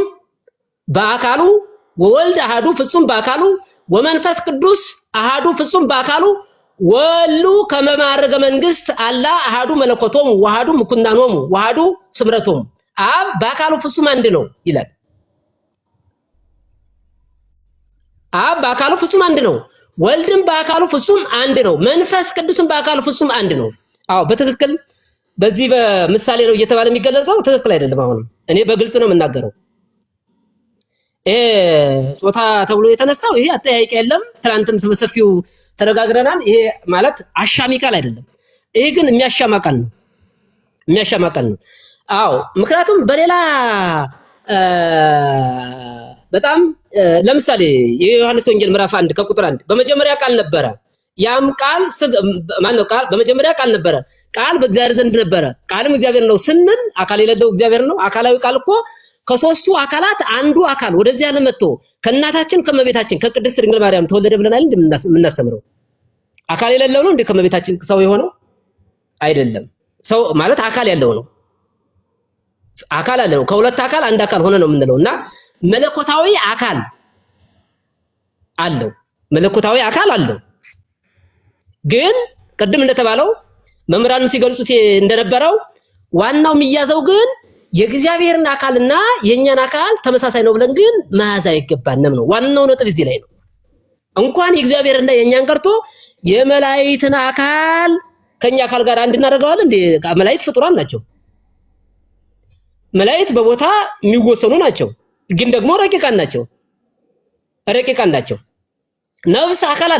በአካሉ ወወልድ አሃዱ ፍጹም በአካሉ ወመንፈስ ቅዱስ አሃዱ ፍጹም በአካሉ ወሉ ከመማረገ መንግስት አላ አሃዱ መለኮቶም ወሃዱ ምኩናኖም ወሃዱ ስምረቶም። አብ በአካሉ ፍጹም አንድ ነው ይላል። አብ በአካሉ ፍጹም አንድ ነው፣ ወልድም በአካሉ ፍጹም አንድ ነው፣ መንፈስ ቅዱስም በአካሉ ፍጹም አንድ ነው። አዎ በትክክል በዚህ በምሳሌ ነው እየተባለ የሚገለጸው ትክክል አይደለም። አሁን እኔ በግልጽ ነው የምናገረው። ጾታ ተብሎ የተነሳው ይሄ አጠያያቂ የለም። ትናንትም በሰፊው ተነጋግረናል። ይሄ ማለት አሻሚ ቃል አይደለም። ይሄ ግን የሚያሻማ ቃል ነው። አዎ ምክንያቱም በሌላ በጣም ለምሳሌ የዮሐንስ ወንጌል ምዕራፍ 1 ከቁጥር 1 በመጀመሪያ ቃል ነበረ፣ ያም ቃል ማነው? ቃል በመጀመሪያ ቃል ነበረ፣ ቃል በእግዚአብሔር ዘንድ ነበረ፣ ቃልም እግዚአብሔር ነው ስንል አካል የሌለው እግዚአብሔር ነው። አካላዊ ቃል እኮ ከሶስቱ አካላት አንዱ አካል ወደዚህ ዓለም መጥቶ ከእናታችን ከመቤታችን ከቅድስት ድንግል ማርያም ተወለደ ብለናል። እንደምናስተምረው አካል የሌለው ነው እንዴ ከመቤታችን ሰው የሆነው? አይደለም። ሰው ማለት አካል ያለው ነው። አካል አለው። ከሁለት አካል አንድ አካል ሆነ ነው የምንለውና መለኮታዊ አካል አለው። ግን ቅድም እንደተባለው መምህራንም ሲገልጹት እንደነበረው ዋናው የሚያዘው ግን የእግዚአብሔርን አካልና የኛን አካል ተመሳሳይ ነው ብለን ግን መያዝ አይገባንም ነው ዋናው ነጥብ። እዚህ ላይ ነው እንኳን የእግዚአብሔርና የኛን ቀርቶ የመላእክትን አካል ከኛ አካል ጋር አንድ እናደርገዋለን እንዴ? መላእክት ፍጡራን ናቸው። መላእክት በቦታ የሚወሰኑ ናቸው፣ ግን ደግሞ ረቂቃን ናቸው። ነፍስ አካል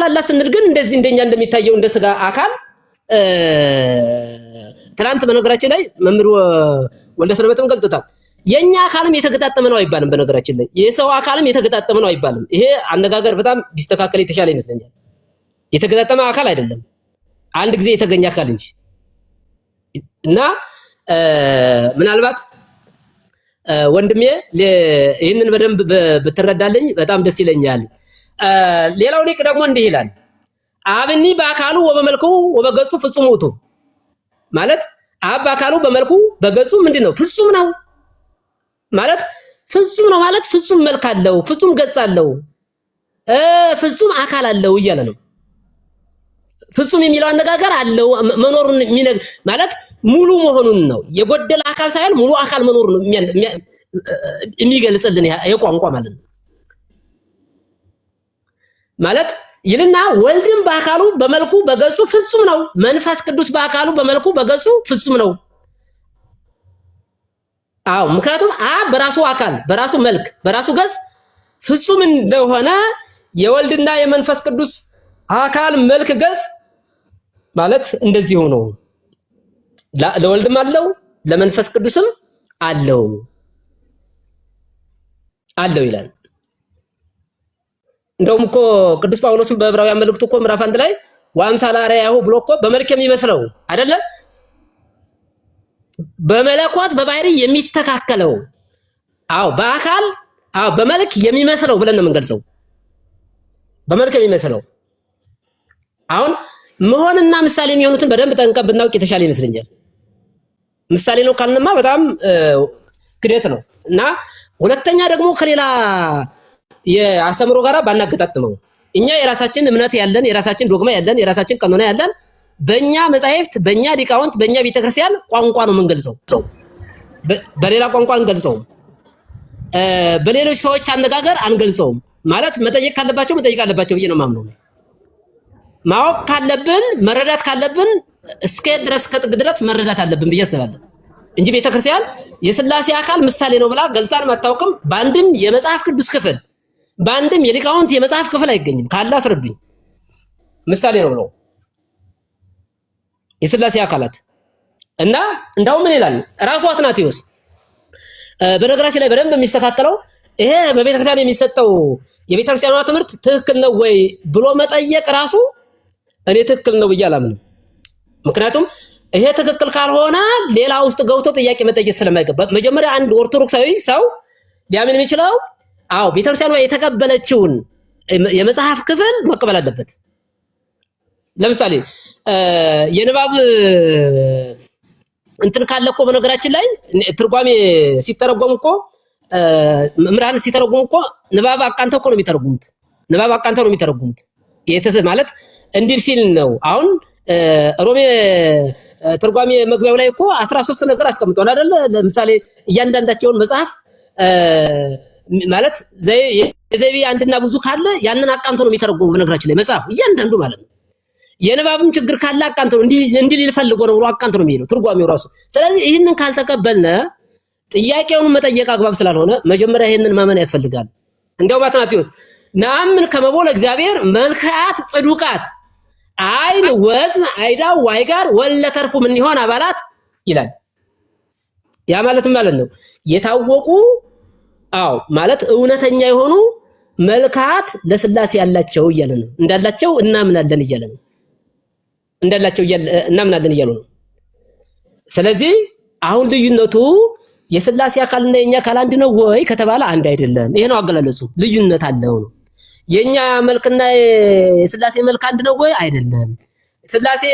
አላት ስንል ግን እንደዚህ እንደኛ እንደሚታየው እንደ ስጋ አካል ትናንት በነገራችን ላይ መምህር ወልደ ሰንበትም ገልጦታል። የኛ አካልም የተገጣጠመ ነው አይባልም። በነገራችን ላይ የሰው አካልም የተገጣጠመ ነው አይባልም። ይሄ አነጋገር በጣም ቢስተካከል የተሻለ ይመስለኛል። የተገጣጠመ አካል አይደለም፣ አንድ ጊዜ የተገኘ አካል እንጂ እና ምናልባት ወንድሜ ይህንን በደንብ ብትረዳልኝ በጣም ደስ ይለኛል። ሌላው ሊቅ ደግሞ እንዲህ ይላል፣ አብኒ በአካሉ ወበመልኩ ወበገጹ ፍጹም ውእቱ ማለት አብ በአካሉ በመልኩ በገጹ ምንድነው? ፍጹም ነው ማለት ፍጹም ነው ማለት ፍጹም መልክ አለው፣ ፍጹም ገጽ አለው፣ ፍጹም አካል አለው እያለ ነው። ፍጹም የሚለው አነጋገር አለው መኖሩን ማለት ሙሉ መሆኑን ነው። የጎደለ አካል ሳይሆን ሙሉ አካል መኖሩን የሚገልጽልን የቋንቋ ማለት ነው። ማለት ይልና ወልድም በአካሉ በመልኩ በገጹ ፍጹም ነው፣ መንፈስ ቅዱስ በአካሉ በመልኩ በገጹ ፍጹም ነው። አዎ ምክንያቱም አብ በራሱ አካል በራሱ መልክ በራሱ ገጽ ፍጹም እንደሆነ የወልድና የመንፈስ ቅዱስ አካል መልክ ገጽ ማለት እንደዚህ ሆኖ ለወልድም አለው ለመንፈስ ቅዱስም አለው ይላል። እንደውም እኮ ቅዱስ ጳውሎስም በዕብራውያን መልእክቱ እኮ ምዕራፍ 1 ላይ ወአምሳለ አርአያሁ ብሎ እኮ በመልክ የሚመስለው አይደለ? በመለኮት በባህሪ የሚተካከለው በአካል በመልክ የሚመስለው ብለን ነው የምንገልጸው። በመልክ የሚመስለው አሁን መሆንና ምሳሌ የሚሆኑትን በደንብ ጠንቀን ብናውቅ የተሻለ ይመስለኛል። ምሳሌ ነው ካልንማ በጣም ክደት ነው እና ሁለተኛ ደግሞ ከሌላ የአስተምሮ ጋራ ባናገጣጥመው እኛ የራሳችን እምነት ያለን የራሳችን ዶግማ ያለን የራሳችን ቀኖና ያለን በእኛ መጻሕፍት በእኛ ሊቃውንት በእኛ ቤተክርስቲያን ቋንቋ ነው የምንገልጸው። በሌላ ቋንቋ አንገልጸውም። በሌሎች ሰዎች አነጋገር አንገልጸውም። ማለት መጠየቅ ካለባቸው መጠየቅ አለባቸው ብዬ ነው የማምነው። ማወቅ ካለብን መረዳት ካለብን እስከ ድረስ ከጥግ ድረስ መረዳት አለብን ብዬ አስባለሁ እንጂ ቤተክርስቲያን የሥላሴ አካል ምሳሌ ነው ብላ ገልጣን አታውቅም። በአንድም የመጽሐፍ ቅዱስ ክፍል በአንድም የሊቃውንት የመጽሐፍ ክፍል አይገኝም። ካለ አስረዱኝ። ምሳሌ ነው ብለው የሥላሴ አካላት እና እንዳው ምን ይላል ራሱ አትናቴዎስ በነገራችን ላይ በደንብ የሚስተካከለው ይሄ በቤተክርስቲያን የሚሰጠው የቤተክርስቲያኗ ትምህርት ትክክል ነው ወይ ብሎ መጠየቅ ራሱ እኔ ትክክል ነው ብዬ አላምንም። ምክንያቱም ይሄ ትክክል ካልሆነ ሌላ ውስጥ ገብቶ ጥያቄ መጠየቅ ስለማይገባ መጀመሪያ አንድ ኦርቶዶክሳዊ ሰው ሊያምን የሚችለው አዎ ቤተክርስቲያኗ የተቀበለችውን የመጽሐፍ ክፍል መቀበል አለበት። ለምሳሌ የንባብ እንትን ካለ እኮ በነገራችን ላይ ትርጓሜ ሲተረጎም እኮ መምህራን ሲተረጉሙ እኮ ንባብ አቃንተው እኮ ነው የሚተረጉሙት። ንባብ አቃንተው ነው የሚተረጉሙት። ማለት እንዲል ሲል ነው። አሁን ሮሜ ትርጓሜ መግቢያው ላይ እኮ 13 ነገር አስቀምጧል አይደል? ለምሳሌ እያንዳንዳቸውን መጽሐፍ ማለት ዘይቤ አንድና ብዙ ካለ ያንን አቃንተው ነው የሚተረጉሙ። በነገራችን ላይ መጽሐፍ እያንዳንዱ ማለት ነው። የንባብም ችግር ካለ አቃንተው ነው እንዲል ሊፈልጎ ነው ብሎ አቃንተው ነው የሚሄደው ትርጓሜው ራሱ። ስለዚህ ይህንን ካልተቀበልነ ጥያቄውን መጠየቅ አግባብ ስላልሆነ መጀመሪያ ይሄንን ማመን ያስፈልጋል። እንደው ባትናቴዎስ ናምን ከመቦ ለእግዚአብሔር መልካት ጽዱቃት አይን ወዝ አይዳው ዋይጋር ወለተርፉ ምን ይሆን አባላት ይላል። ያ ማለትም ማለት ነው የታወቁ አው ማለት እውነተኛ የሆኑ መልካት ለሥላሴ ያላቸው እያለ ነው። እንዳላቸው እናምናለን እያለ ነው። እንዳላቸው እናምናለን እያሉ ነው። ስለዚህ አሁን ልዩነቱ የሥላሴ አካልና የኛ አካል አንድ ነው ወይ ከተባለ አንድ አይደለም። ይሄ ነው አገላለጹ። ልዩነት አለው ነው። የኛ መልክና የሥላሴ መልክ አንድ ነው ወይ አይደለም። ሥላሴ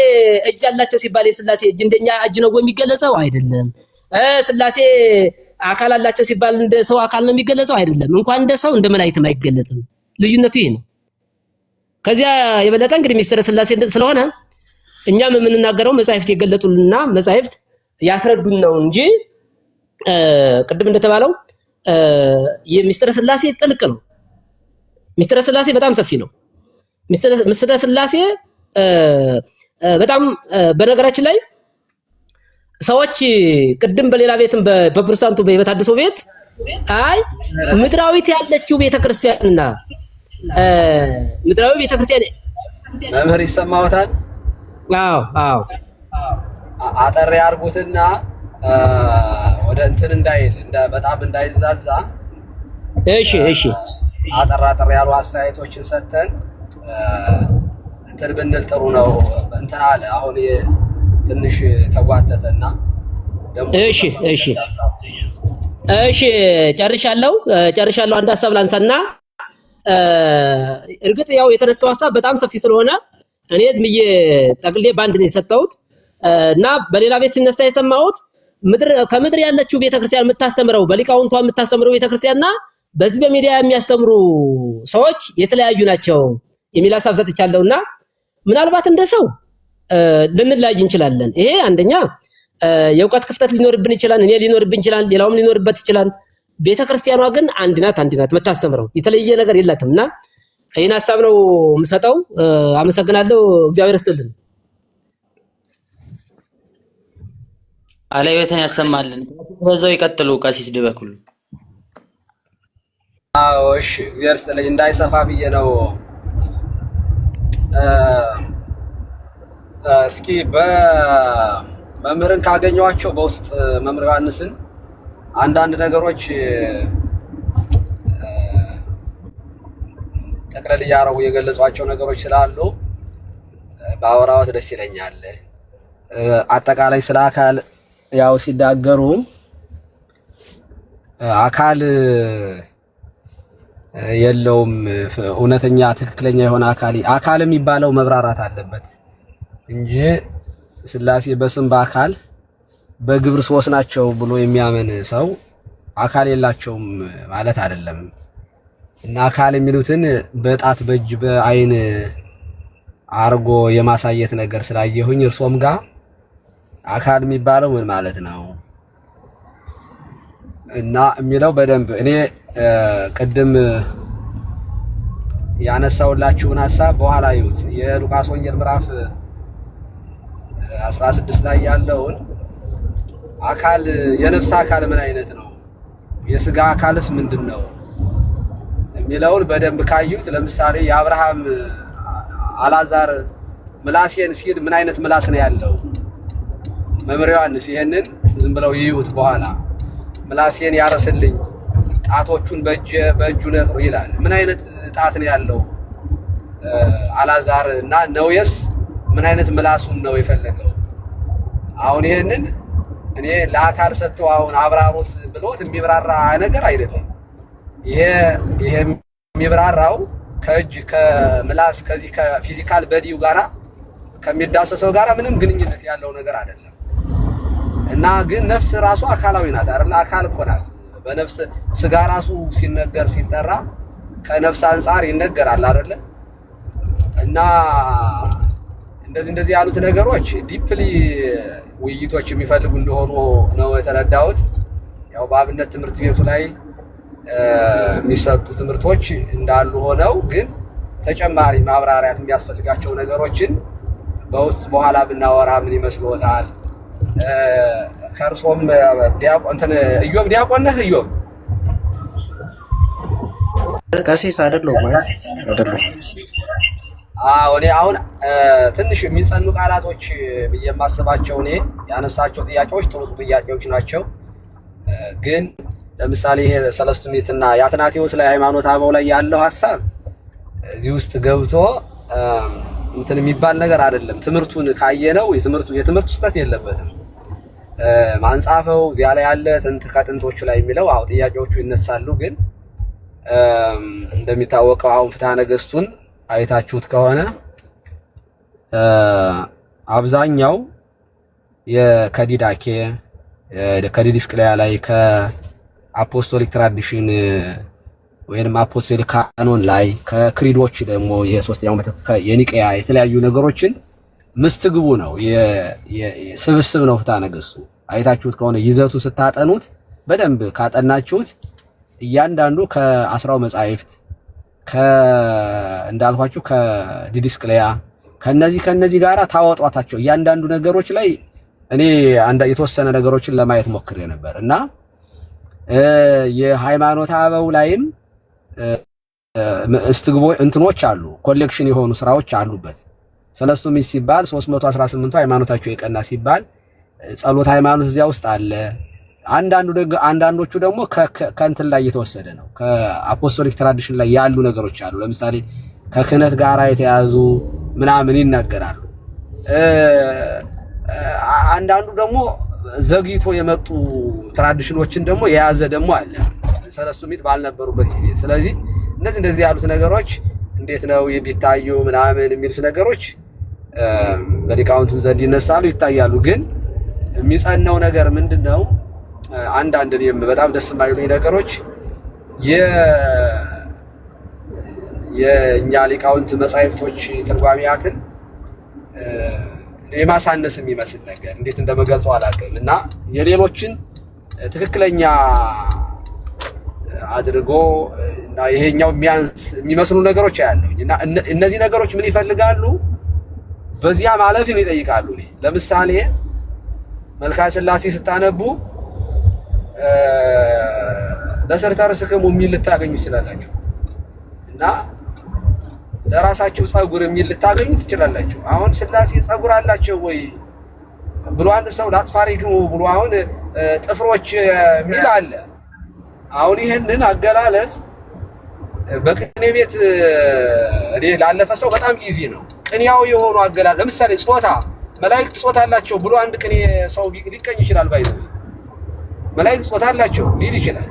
እጅ አላቸው ሲባል የሥላሴ እጅ እንደኛ እጅ ነው ወይ የሚገለጸው አይደለም። ሥላሴ አካል አላቸው ሲባል እንደ ሰው አካል ነው የሚገለጸው አይደለም። እንኳን እንደ ሰው እንደ መላእክትም አይገለጽም። ልዩነቱ ይሄ ነው። ከዚያ የበለጠ እንግዲህ ሚስጥረ ሥላሴ ስለሆነ እኛም የምንናገረው መጻሕፍት የገለጹልና መጻሕፍት ያስረዱን ነው እንጂ ቅድም እንደተባለው የሚስጥረ ሥላሴ ጥልቅ ነው። ሚስጥረ ሥላሴ በጣም ሰፊ ነው። ሚስጥረ ሥላሴ በጣም በነገራችን ላይ ሰዎች ቅድም በሌላ ቤትም በፕሮቴስታንቱ በታድሶ ቤት አይ ምድራዊት ያለችው ቤተክርስቲያንና ምድራዊ ቤተክርስቲያን መምህር ይሰማዎታል? አዎ አጠር ያርጉትና ወደ እንትን እንዳይል በጣም እንዳይዛዛ እሺ አጠር ያሉ አስተያየቶችን ሰተን እንትን ብንል ጥሩ ነው። እንትን አለ አሁን ትንሽ ተጓተተና ደሞ እሺ ጨርሻለሁ። አንድ ሐሳብ ላንሳና እርግጥ ያው የተነሳው ሐሳብ በጣም ሰፊ ስለሆነ እኔ ዝምዬ ጠቅሌ ባንድ ነው የሰጠሁት እና በሌላ ቤት ሲነሳ የሰማሁት ከምድር ያለችው ቤተክርስቲያን የምታስተምረው በሊቃውንቷ የምታስተምረው ቤተክርስቲያንና በዚህ በሚዲያ የሚያስተምሩ ሰዎች የተለያዩ ናቸው የሚል ሐሳብ ሰጥቻለሁና ምናልባት እንደሰው ልንላይ እንችላለን። ይሄ አንደኛ የእውቀት ክፍተት ሊኖርብን ይችላል፣ እኔ ሊኖርብን ይችላል፣ ሌላውም ሊኖርበት ይችላል። ቤተክርስቲያኗ ግን አንድ ናት የምታስተምረው የተለየ ነገር የላትምና ይሄን ሐሳብ ነው የምሰጠው። አመሰግናለሁ። እግዚአብሔር ይስጥልን። አለበተን ያሰማልን። በዛው ይቀጥሉ ቀሲስ ድበኩሉ። እሺ እግዚአብሔር ይስጥልኝ። እንዳይሰፋ ብዬ ነው። እስኪ በመምህርን ካገኘኋቸው በውስጥ መምህር ዮሐንስን አንዳንድ ነገሮች ጠቅለል እያደረጉ የገለጿቸው ነገሮች ስላሉ በአወራዎት ደስ ይለኛል። አጠቃላይ ስለ አካል ያው ሲናገሩ አካል የለውም እውነተኛ ትክክለኛ የሆነ አካል የሚባለው መብራራት አለበት እንጂ ሥላሴ በስም በአካል በግብር ሶስት ናቸው ብሎ የሚያምን ሰው አካል የላቸውም ማለት አይደለም። እና አካል የሚሉትን በጣት በእጅ በአይን አርጎ የማሳየት ነገር ስላየሁኝ እርሶም ጋር አካል የሚባለው ምን ማለት ነው እና የሚለው በደንብ እኔ ቅድም ያነሳውላችሁን ሐሳብ በኋላ ይዩት። የሉቃስ ወንጌል ምዕራፍ 16 ላይ ያለውን አካል የነፍስ አካል ምን አይነት ነው፣ የስጋ አካልስ ምንድነው የሚለውን በደንብ ካዩት፣ ለምሳሌ የአብርሃም አላዛር ምላሴን ሲል ምን አይነት ምላስ ነው ያለው? መምህር ዮሐንስ ይሄንን ዝም ብለው ይዩት በኋላ። ምላሴን ያረስልኝ ጣቶቹን በእጁ ነቅሮ ይላል። ምን አይነት ጣት ነው ያለው አላዛር እና ነውየስ ምን አይነት ምላሱን ነው የፈለገው? አሁን ይሄንን እኔ ለአካል ሰጥተው አሁን አብራሮት ብሎት የሚብራራ ነገር አይደለም። ይሄ የሚብራራው ከእጅ ከምላስ ከዚህ ከፊዚካል በዲው ጋራ ከሚዳሰሰው ጋራ ምንም ግንኙነት ያለው ነገር አይደለም። እና ግን ነፍስ ራሱ አካላዊ ናት አይደል? አካል እኮ ናት። በነፍስ ስጋ ራሱ ሲነገር ሲጠራ ከነፍስ አንፃር ይነገራል አይደል? እና እንደዚህ ያሉት ነገሮች ዲፕሊ ውይይቶች የሚፈልጉ እንደሆኑ ነው የተረዳሁት። ያው በአብነት ትምህርት ቤቱ ላይ የሚሰጡ ትምህርቶች እንዳሉ ሆነው ግን ተጨማሪ ማብራሪያት የሚያስፈልጋቸው ነገሮችን በውስጥ በኋላ ብናወራ ምን ይመስልዎታል? ከርሶም ዲያቆን ኢዮብ ዲያቆን ነህ? ኢዮብ ቀሲስ አይደለሁም አይደለሁም። እኔ አሁን ትንሽ የሚጸኑ ቃላቶች ብዬ የማስባቸው እኔ ያነሳቸው ጥያቄዎች ጥሩ ጥያቄዎች ናቸው። ግን ለምሳሌ ይሄ ሰለስቱ ምዕትና የአትናቴዎስ ላይ ሃይማኖተ አበው ላይ ያለው ሐሳብ እዚህ ውስጥ ገብቶ እንትን የሚባል ነገር አይደለም። ትምህርቱን ካየነው የትምህርቱ ስህተት የለበትም። ማንጻፈው እዚያ ላይ ያለ ጥንት ከጥንቶቹ ላይ የሚለው አው ጥያቄዎቹ ይነሳሉ። ግን እንደሚታወቀው አሁን ፍትሐ ነገሥቱን አይታችሁት ከሆነ አብዛኛው የከዲዳኬ ከዲድስቅልያ ላይ ከአፖስቶሊክ ትራዲሽን ወይንም አፖስቶሊክ ካኖን ላይ ከክሪዶች ደግሞ የሶስተኛው የኒቄያ የተለያዩ ነገሮችን ምስትግቡ ነው የስብስብ ነው ፍትሐ ነገሥቱ። አይታችሁት ከሆነ ይዘቱ ስታጠኑት በደንብ ካጠናችሁት እያንዳንዱ ከአስራው መጻሕፍት እንዳልኳችሁ ከዲድስቅልያ ከነዚህ ጋራ ታወጧታቸው እያንዳንዱ ነገሮች ላይ እኔ የተወሰነ ነገሮችን ለማየት ሞክሬ ነበር እና የሃይማኖተ አበው ላይም እስትግቦ እንትኖች አሉ፣ ኮሌክሽን የሆኑ ስራዎች አሉበት። ሰለስቱ ምዕት ሲባል 318ቱ ሃይማኖታቸው የቀና ሲባል ጸሎት ሃይማኖት እዚያ ውስጥ አለ። አንዳንዶቹ ደግሞ ከእንትን ላይ የተወሰደ ነው፣ ከአፖስቶሊክ ትራዲሽን ላይ ያሉ ነገሮች አሉ። ለምሳሌ ከክህነት ጋር የተያዙ ምናምን ይናገራሉ። አንዳንዱ ደግሞ ዘግይቶ የመጡ ትራዲሽኖችን ደግሞ የያዘ ደግሞ አለ ሰለስቱ ምዕት ባልነበሩበት ጊዜ። ስለዚህ እንደዚህ ያሉት ነገሮች እንዴት ነው ቢታዩ ምናምን የሚሉት ነገሮች በሊቃውንቱም ዘንድ ይነሳሉ ይታያሉ። ግን የሚጸናው ነገር ምንድነው? አንዳንድ እኔም በጣም ደስ የማይሉኝ ነገሮች የእኛ ሊቃውንት መጻሕፍቶች ትርጓሜያትን የማሳነስ የሚመስል ነገር እንዴት እንደመገልጸው አላውቅም እና የሌሎችን ትክክለኛ አድርጎ እና ይሄኛው የሚመስሉ ነገሮች ያያለሁኝ እና እነዚህ ነገሮች ምን ይፈልጋሉ? በዚያ ማለፍን ይጠይቃሉ። ለምሳሌ መልክዐ ሥላሴ ስታነቡ ለሰርተ ርስክሙ የሚል ልታገኙ ትችላላችሁ እና ለራሳችሁ ጸጉር የሚል ልታገኙ ትችላላችሁ። አሁን ሥላሴ ጸጉር አላቸው ወይ ብሎ አንድ ሰው ላጥፋሪክሙ ብሎ አሁን ጥፍሮች የሚል አለ። አሁን ይሄንን አገላለጽ በቅኔ ቤት እኔ ላለፈ ሰው በጣም ኢዚ ነው። ቅኔያዊ የሆኑ አገላለጽ ለምሳሌ ጾታ መላእክት ጾታ አላቸው ብሎ አንድ ቅኔ ሰው ሊቀኝ ይችላል። ባይዘው መላእክት ጾታ አላቸው ሊል ይችላል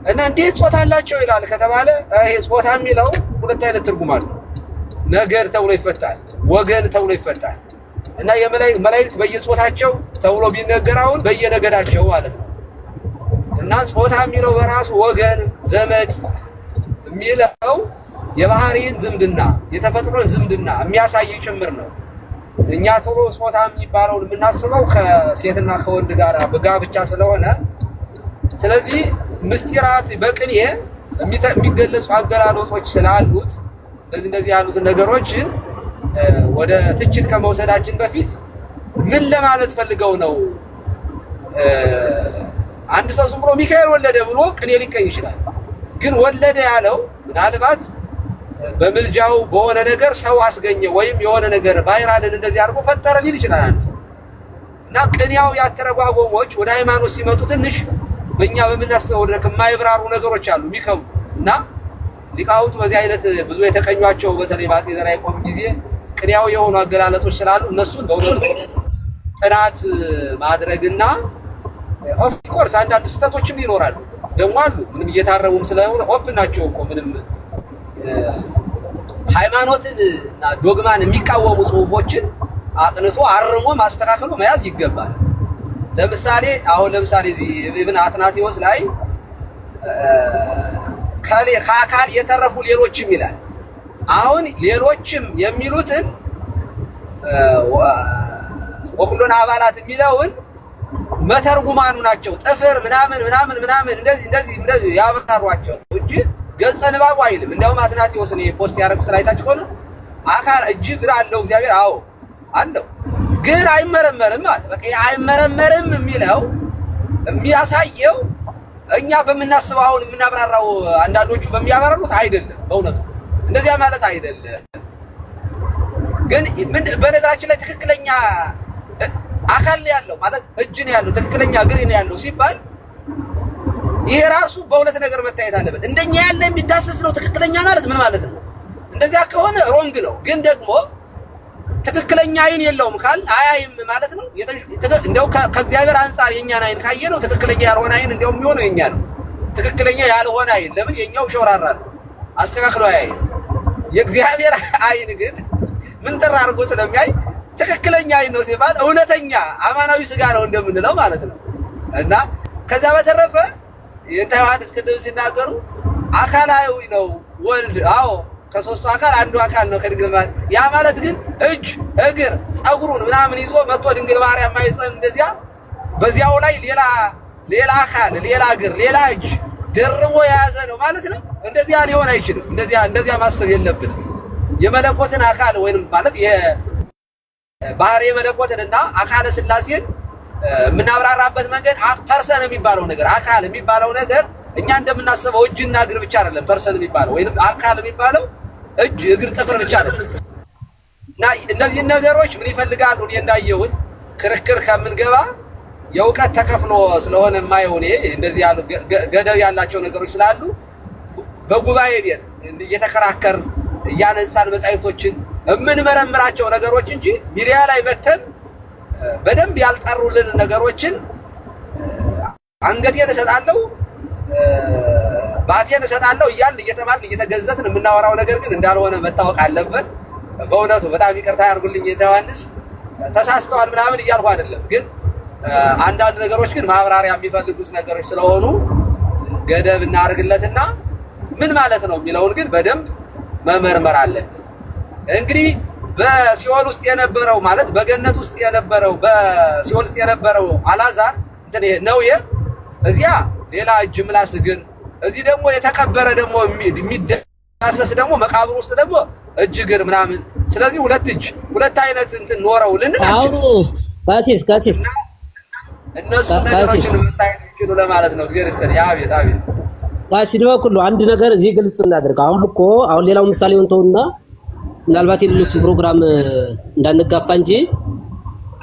እና እንዴት ጾታ አላቸው ይላል ከተባለ ይሄ ጾታ የሚለው ሁለት አይነት ትርጉም አለው። ነገድ ተብሎ ይፈታል፣ ወገን ተብሎ ይፈታል እና የመላእክት በየጾታቸው ተብሎ ቢነገር አሁን በየነገዳቸው ማለት ነው። እና ጾታ የሚለው በራሱ ወገን ዘመድ የሚለው የባህሪን ዝምድና የተፈጥሮን ዝምድና የሚያሳይ ጭምር ነው። እኛ ቶሎ ጾታ የሚባለውን የምናስበው ከሴትና ከወንድ ጋር በጋብቻ ስለሆነ ስለዚህ ምስጢራት በቅኔ የሚገለጹ አገላለጾች ስላሉት እንደዚህ ያሉት ነገሮችን ወደ ትችት ከመውሰዳችን በፊት ምን ለማለት ፈልገው ነው? አንድ ሰው ዝም ብሎ ሚካኤል ወለደ ብሎ ቅኔ ሊቀኝ ይችላል። ግን ወለደ ያለው ምናልባት በምልጃው በሆነ ነገር ሰው አስገኘ ወይም የሆነ ነገር ባይራንን እንደዚህ አድርጎ ፈጠረ ሊል ይችላል አንድ ሰው። እና ቅኔያው ያተረጓጎሞች ወደ ሃይማኖት ሲመጡ ትንሽ በእኛ በምናስበው የማይብራሩ ነገሮች አሉ የሚከብዱ እና ሊቃውንቱ በዚህ አይነት ብዙ የተቀኟቸው በተለይ በአፄ ዘርዓ ያዕቆብ ጊዜ ቅኔያው የሆኑ አገላለጦች ስላሉ እነሱን በእውነቱ ጥናት ማድረግና ኦፍ ኮርስ አንዳንድ ስህተቶችም ይኖራሉ ደግሞ አሉ። ምንም እየታረሙም ስለሆነ ኦፕን ናቸው እኮ ምንም ሃይማኖትን እና ዶግማን የሚቃወሙ ጽሁፎችን አጥንቶ አርሞ ማስተካከሉ መያዝ ይገባል። ለምሳሌ እዚህ ኢብን አትናቴዎስ ላይ ከአካል የተረፉ ሌሎችም ይላል። አሁን ሌሎችም የሚሉትን ወኩሎን አባላት የሚለውን መተርጉማኑ ናቸው ጥፍር ምናምን እንደዚህ ያብራሯቸው እንጂ ገጸ ንባቡ አይልም። እንደውም አትናቴዎስ እኔ ፖስት ያደረኩት ላይ ታች ሆነ አካል እጅ እግር አለው እግዚአብሔር አዎ አለው ግን አይመረመርም ማለት በቃ አይመረመርም የሚለው የሚያሳየው እኛ በምናስበው አሁን የምናብራራው አንዳንዶቹ በሚያብራሩት አይደለም። በእውነቱ እንደዚያ ማለት አይደለም። ግን በነገራችን ላይ ትክክለኛ አካል ያለው ማለት እጅ ነው ያለው ትክክለኛ እግር ነው ያለው ሲባል ይሄ ራሱ በሁለት ነገር መታየት አለበት። እንደኛ ያለ የሚዳሰስ ነው ትክክለኛ ማለት ምን ማለት ነው? እንደዚያ ከሆነ ሮንግ ነው። ግን ደግሞ ትክክለኛ አይን የለውም ካል አያይም ማለት ነው። እንደው ከእግዚአብሔር አንፃር የኛን አይን ካየ ነው ትክክለኛ ያልሆነ አይን እንደው የሚሆነው የኛ ነው። ትክክለኛ ያልሆነ አይን ለምን የኛው ሸውራራ ነው አስተካክሎ አያይም። የእግዚአብሔር አይን ግን ምን ተራ አድርጎ ስለሚያይ ትክክለኛ አይን ነው ሲባል እውነተኛ አማናዊ ስጋ ነው እንደምንለው ማለት ነው። እና ከዛ በተረፈ የእንተ ዮሐንስ ቅድም ሲናገሩ አካላዊ ነው ወልድ አዎ ከሶስቱ አካል አንዱ አካል ነው ከድንግል ማርያም። ያ ማለት ግን እጅ እግር ጸጉሩን ምናምን ይዞ መጥቶ ድንግል ማርያም ማይጸን እንደዚያ በዚያው ላይ ሌላ አካል ሌላ እግር ሌላ እጅ ደርቦ የያዘ ነው ማለት ነው። እንደዚያ ሊሆን አይችልም። እንደዚያ ማሰብ የለብንም። የመለኮትን አካል ወይንም ማለት የባህሪ መለኮትንና አካለ ሥላሴን የምናብራራበት መንገድ ፐርሰን የሚባለው ነገር አካል የሚባለው ነገር እኛ እንደምናስበው እጅና እግር ብቻ አይደለም። ፐርሰን የሚባለው ወይንም አካል የሚባለው እጅ እግር ጥፍር ብቻ አይደለም። እና እነዚህ ነገሮች ምን ይፈልጋሉ? እኔ እንዳየሁት ክርክር ከምንገባ የእውቀት ተከፍሎ ስለሆነ የማይሆን እንደዚህ ያሉ ገደብ ያላቸው ነገሮች ስላሉ በጉባኤ ቤት እየተከራከር እያነሳን መጻሕፍቶችን የምንመረምራቸው ነገሮች እንጂ ሚዲያ ላይ መተን በደንብ ያልጠሩልን ነገሮችን አንገቴን እሰጣለሁ ባቴን እሰጣለሁ እያልን እየተማልን እየተገዘትን የምናወራው ነገር ግን እንዳልሆነ መታወቅ አለበት። በእውነቱ በጣም ይቅርታ ያርጉልኝ ዮሐንስ ተሳስተዋል ምናምን እያልኩ አይደለም። ግን አንዳንድ ነገሮች ግን ማብራሪያ የሚፈልጉት ነገሮች ስለሆኑ ገደብ እናርግለትና ምን ማለት ነው የሚለውን ግን በደንብ መመርመር አለብን። እንግዲህ በሲኦል ውስጥ የነበረው ማለት በገነት ውስጥ የነበረው በሲኦል ውስጥ የነበረው አልዓዛር እንትን ነው እዚያ ሌላ እጅ ምላስ እግር እዚህ ደግሞ የተቀበረ ደግሞ የሚዳሰስ ደግሞ መቃብር ውስጥ ደግሞ እጅ እግር ምናምን ስለዚህ ሁለት እጅ ሁለት አይነት እንትን ኖረው ልንላችሁ ካሲስ እነሱ ነገሮችን መታየት ይችላሉ ለማለት ነው። እግዚአብሔር ይስጥልኝ። አቤት ካሲስ በኩሉ አንድ ነገር እዚህ ግልጽ እናድርግ። አሁን ሌላው ምሳሌውን ተውና ምናልባት የሌሎቹ ፕሮግራም እንዳንጋፋ እንጂ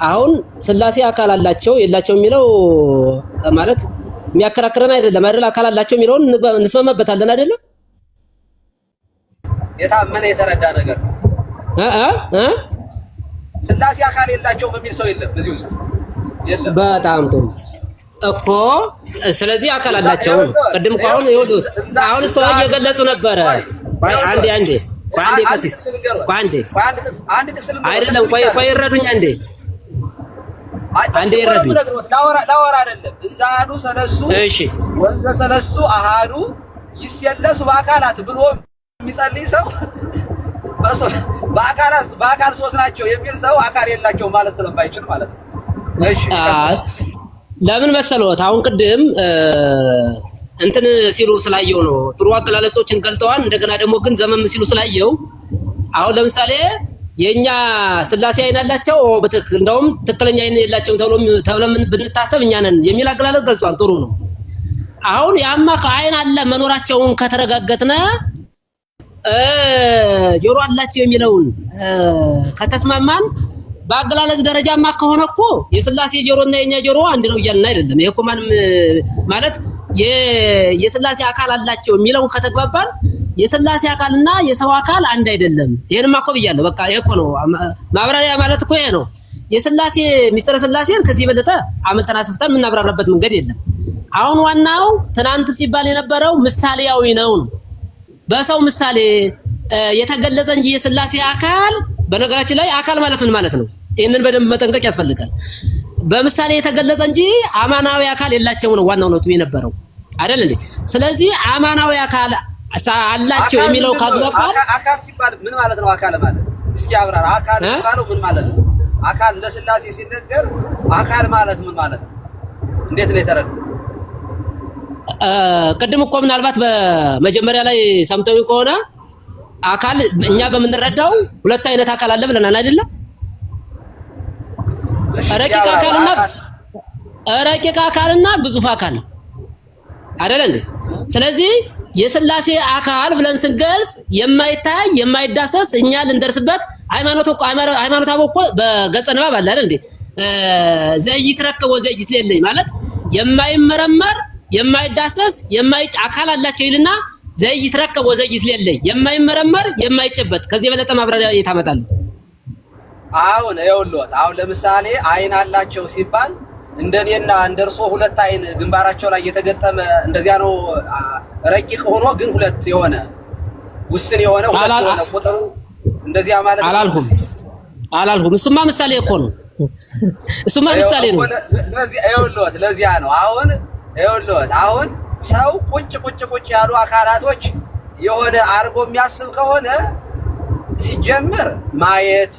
አሁን ሥላሴ አካል አላቸው የላቸው የሚለው ማለት የሚያከራክረን አይደለም አይደል? አካል አላቸው የሚለውን እንስማማበታለን አይደለም? የታመነ የተረዳ ነገር ነው። ሥላሴ አካል የላቸውም የሚል ሰው የለም እዚህ ውስጥ የለም። በጣም ጥሩ እኮ ስለዚህ አካል አላቸው። ቅድም እኮ አሁን ሰው እየገለጹ ነበረ። አንዴ ቀሲስ አይደለም ቆይ ይረዱኝ አንዴ ይረዱኝ ላወራ አይደለም እንዛዱ ሰለሱ እሺ ወንዘ ሰለስቱ አሃዱ ይሰለሱ በአካላት ብሎ የሚጸልይ ሰው በአካል ሶስት ናቸው የሚል ሰው አካል የላቸው ማለት ስለማይችል ማለት ነው። እሺ ለምን መሰሎት? አሁን ቅድም እንትን ሲሉ ስላየው ነው ጥሩ አገላለጾችን ገልጠዋል። እንደገና ደግሞ ግን ዘመም ሲሉ ስላየው አሁን ለምሳሌ የኛ ስላሴ አይን ያላቸው በትክክል እንደውም ትክክለኛ አይን የላቸው ተብሎ ብንታሰብ እኛ ነን የሚል አገላለጽ ገልጿል። ጥሩ ነው። አሁን ያማ ከአይን አለ መኖራቸውን ከተረጋገጥነ ጆሮ አላቸው የሚለውን ከተስማማን በአገላለጽ ደረጃማ ከሆነ እኮ የስላሴ ጆሮና የኛ ጆሮ አንድ ነው እያልን አይደለም። ይሄ እኮ ማንም ማለት የስላሴ አካል አላቸው የሚለውን ከተግባባን የስላሴ አካልና የሰው አካል አንድ አይደለም። ይሄንማ እኮ ብያለሁ። በቃ ይሄ እኮ ነው ማብራሪያ ማለት እኮ ይሄ ነው። የስላሴ ሚስጥረ ስላሴን ከዚህ በለጠ አመልጠና ስፍተን የምናብራራበት መንገድ የለም። አሁን ዋናው ትናንት ሲባል የነበረው ምሳሌያዊ ነው። በሰው ምሳሌ የተገለጸ እንጂ የስላሴ አካል በነገራችን ላይ አካል ማለት ምን ማለት ነው? ይሄንን በደንብ መጠንቀቅ ያስፈልጋል። በምሳሌ የተገለጸ እንጂ አማናዊ አካል የላቸውም ነው ዋናው ነጥብ የነበረው አይደል እንዴ? ስለዚህ አማናዊ አካል አላቸው የሚለው ካግባባል አካል ሲባል ምን ማለት ነው? አካል ማለት እስኪ አብራራ። አካል የሚባለው ምን ማለት ነው? አካል ለስላሴ ሲነገር አካል ማለት ምን ማለት ነው? እንዴት ነው የተረዱት? ቅድም እኮ ምናልባት በመጀመሪያ ላይ ሰምተው ከሆነ አካል እኛ በምንረዳው ሁለት አይነት አካል አለ ብለናል አይደለም? ረቂቅ አካልና ግዙፍ አካል አይደል እንዴ? ስለዚህ የስላሴ አካል ብለን ስንገልጽ የማይታይ የማይዳሰስ እኛ ልንደርስበት ሃይማኖታዊ እኮ በገጸ ንባብ አለ አይደል እንዴ? ዘይትረከብ ወዘይትለይ ማለት የማይመረመር የማይዳሰስ አካል አላቸው ይልና ዘይትረከብ ወዘይትለይ የማይመረመር የማይጨበጥ ከዚህ የበለጠ ማብራሪያ የታመጣል። አሁን ይኸውልዎት፣ አሁን ለምሳሌ አይን አላቸው ሲባል እንደኔና እንደርሶ ሁለት አይን ግንባራቸው ላይ የተገጠመ እንደዚያ ነው። ረቂቅ ሆኖ ግን ሁለት የሆነ ውስን የሆነ ሁለት የሆነ ቁጥሩ እንደዚያ ማለት አላልኩም። እሱማ ምሳሌ እኮ ነው። እሱማ ምሳሌ ነው። ይኸውልዎት፣ ለዚያ ነው አሁን ይኸውልዎት፣ አሁን ሰው ቁጭ ያሉ አካላቶች የሆነ አርጎ የሚያስብ ከሆነ ሲጀምር ማየት፣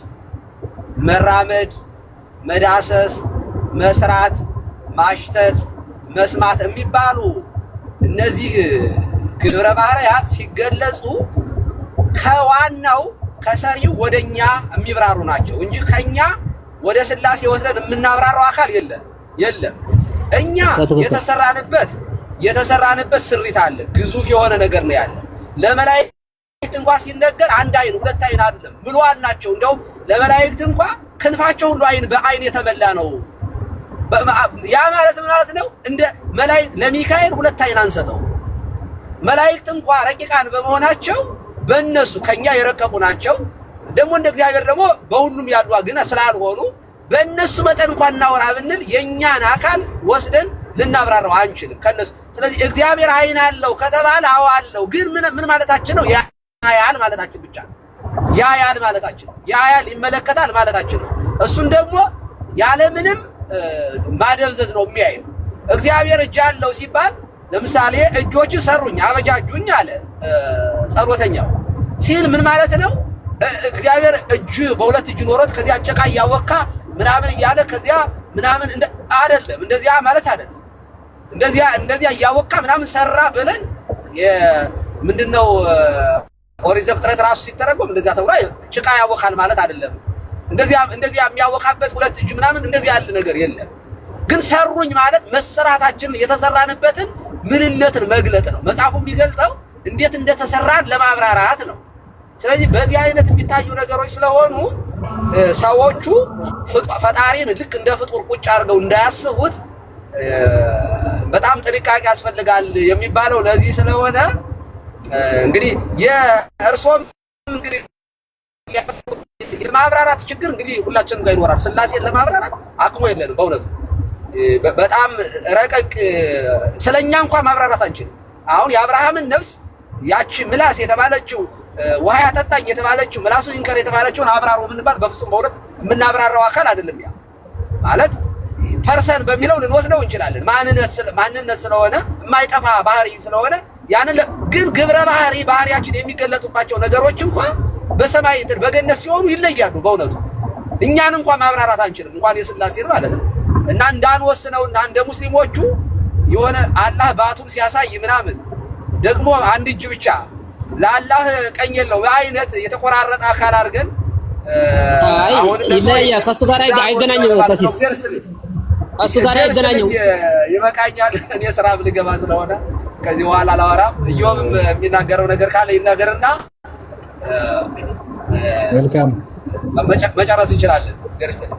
መራመድ፣ መዳሰስ፣ መስራት፣ ማሽተት፣ መስማት የሚባሉ እነዚህ ግብረ ባህሪያት ሲገለጹ ከዋናው ከሰሪው ወደኛ የሚብራሩ ናቸው እንጂ ከኛ ወደ ስላሴ ወስደን የምናብራራው አካል የለም። እኛ የተሰራንበት ስሪት አለ። ግዙፍ የሆነ ነገር ነው ያለ። ለመላእክት እንኳን ሲነገር አንድ አይን ሁለት አይን አይደለም ምሉዓን ናቸው። እንደውም ለመላእክት እንኳን ክንፋቸው ሁሉ በአይን የተመላ ነው። ያ ማለት ነው እንደ መላእክት ለሚካኤል ሁለት አይን አንሰጠው። መላእክት እንኳን ረቂቃን በመሆናቸው በእነሱ ከኛ የረቀቁ ናቸው። ደግሞ እንደ እግዚአብሔር ደግሞ በሁሉም ያሉ ግን ስላልሆኑ በእነሱ መጠን እንኳን እናወራ ብንል የኛን አካል ወስደን ልናብራራው አንችልም ከነሱ። ስለዚህ እግዚአብሔር አይን አለው ከተባለ አዎ አለው፣ ግን ምን ማለታችን ነው? ያያል ማለታችን ብቻ ነው። ያያል ማለታችን ነው። ያያል ይመለከታል ማለታችን ነው። እሱን ደግሞ ያለምንም ማደብዘዝ ነው የሚያየው። እግዚአብሔር እጅ አለው ሲባል ለምሳሌ እጆች ሰሩኝ አበጃጁኝ አለ ጸሎተኛው ሲል ምን ማለት ነው? እግዚአብሔር እጅ በሁለት እጅ ኖሮት ከዚያ ጭቃ እያወካ ምናምን እያለ ከዚያ ምናምን አይደለም። እንደዚያ ማለት አይደለም። እንደዚያ እያወካ ምናምን ሰራ ብለን ምንድነው ኦሪት ዘፍጥረት ራሱ ሲተረጎም እንደዚያ ተብሎ ጭቃ ያወካል ማለት አይደለም። እንደዚያ የሚያወካበት ሁለት እጅ ምናምን እንደዚያ ያለ ነገር የለም። ግን ሰሩኝ ማለት መሰራታችንን የተሰራንበትን ምንነትን መግለጥ ነው። መጽሐፉ የሚገልጠው እንዴት እንደተሰራን ለማብራራት ነው። ስለዚህ በዚህ አይነት የሚታዩ ነገሮች ስለሆኑ ሰዎቹ ፈጣሪን ልክ እንደ ፍጡር ቁጭ አድርገው እንዳያስቡት በጣም ጥንቃቄ ያስፈልጋል የሚባለው ለዚህ ስለሆነ እንግዲህ የእርሶም እንግዲህ የማብራራት ችግር እንግዲህ ሁላችንም ጋር ይኖራል። ስላሴን ለማብራራት አቅሙ የለንም በእውነቱ በጣም ረቀቅ ስለኛ እንኳን ማብራራት አንችልም። አሁን የአብርሃምን ነፍስ ያቺ ምላስ የተባለችው ውሃ ያጠጣኝ የተባለችው ምላሱ ይንከር የተባለችውን አብራሩ ብንባል በፍጹም በእውነት የምናብራራው አካል አይደለም። ያ ማለት ፐርሰን በሚለው ልንወስደው እንችላለን። ማንነት ስለሆነ የማይጠፋ ባህሪ ስለሆነ ያንን ግን ግብረ ባህሪያችን የሚገለጡባቸው ነገሮች እንኳን በሰማይ በገነት ሲሆኑ ይለያሉ። በእውነቱ እኛን እንኳን ማብራራት አንችልም፣ እንኳን የሥላሴን ማለት ነው። እና እንዳንወስነውና እንደ ሙስሊሞቹ የሆነ አላህ ባቱን ሲያሳይ ምናምን ደግሞ አንድ እጅ ብቻ ለአላህ ቀኝ የለው በአይነት የተቆራረጠ አካል አድርገን አሁን ይለያ ከሱ ጋር አይገናኝም። ከሲስ ከሱ ጋር አይገናኝም። ይበቃኛል። እኔ ስራ ልገባ ስለሆነ ከዚህ በኋላ አላወራም። ኢዮብም የሚናገረው ነገር ካለ ይናገርና መልካም መጨረስ እንችላለን። ገርስተን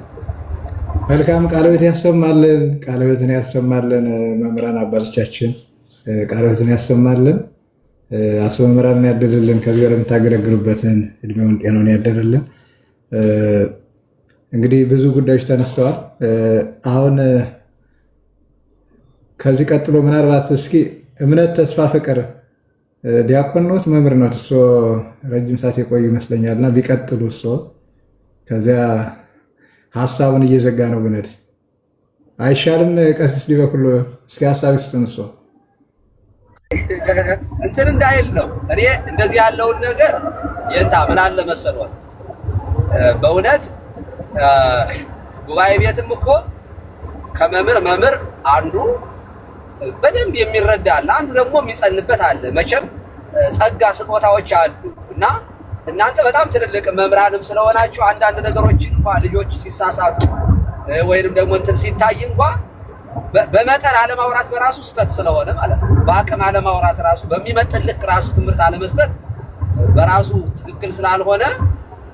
መልካም ቃልዎት ያሰማልን፣ ቃልዎትን ያሰማልን። መምህራን አባቶቻችን ቃልዎትን ያሰማልን፣ አስበ መምህራንን ያደልልን፣ ከዚህ ጋር የምታገለግሉበትን እድሜውን ጤናውን ያደልልን። እንግዲህ ብዙ ጉዳዮች ተነስተዋል። አሁን ከዚህ ቀጥሎ ምናልባት እስኪ እምነት፣ ተስፋ፣ ፍቅር ዲያቆን ኖት መምህር ኖት እሶ ረጅም ሰዓት የቆዩ ይመስለኛልና ቢቀጥሉ እሶ ከዚያ ሀሳቡን እየዘጋ ነው ብንል አይሻልም? ቀሲስ ዲበኩሉ እስኪ ሀሳብ ይስጡን። እሶ እንትን እንዳይል ነው። እኔ እንደዚህ ያለውን ነገር የንታ ምን አለ መሰሎት በእውነት ጉባኤ ቤትም እኮ ከመምህር አንዱ በደንብ የሚረዳ አለ፣ አንዱ ደግሞ የሚጸንበት አለ። መቼም ጸጋ ስጦታዎች አሉ እና እናንተ በጣም ትልልቅ መምህራንም ስለሆናችሁ አንዳንድ ነገሮችን እንኳን ልጆች ሲሳሳቱ ወይንም ደግሞ እንትን ሲታይ እንኳን በመጠን አለማውራት በራሱ ስህተት ስለሆነ ማለት ነው። በአቅም አለማውራት ራሱ በሚመጥን ልክ ራሱ ትምህርት አለመስጠት በራሱ ትክክል ስላልሆነ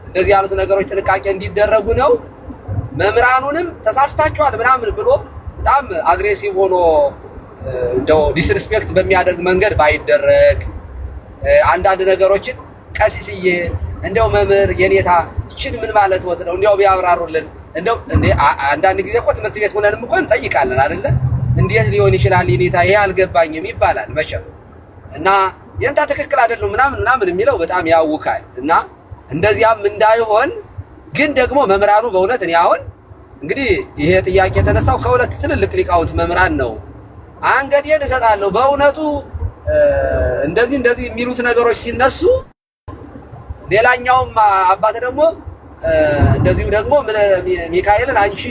እንደዚህ ያሉት ነገሮች ጥንቃቄ እንዲደረጉ ነው። መምህራኑንም ተሳስታችኋል ምናምን ብሎ በጣም አግሬሲቭ ሆኖ እንደው ዲስሪስፔክት በሚያደርግ መንገድ ባይደረግ፣ አንዳንድ ነገሮችን ቀሲስዬ እንደው መምህር የኔታ እችን ምን ማለት ወት ነው እንደው ቢያብራሩልን። እንደው አንዳንድ ጊዜ እኮ ትምህርት ቤት ሆነንም እኮ እንጠይቃለን አይደለ? እንዴት ሊሆን ይችላል የኔታ ይሄ አልገባኝም ይባላል መቼም። እና የንታ ትክክል አይደለም ምናምን የሚለው በጣም ያውካል። እና እንደዚያም እንዳይሆን ግን ደግሞ መምህራኑ በእውነት እኔ አሁን እንግዲህ ይሄ ጥያቄ የተነሳው ከሁለት ትልልቅ ሊቃውንት መምህራን ነው። አንገቴን እሰጣለሁ በእውነቱ እንደዚህ የሚሉት ነገሮች ሲነሱ፣ ሌላኛውም አባት ደግሞ እንደዚሁ ደግሞ ሚካኤልን አንቺ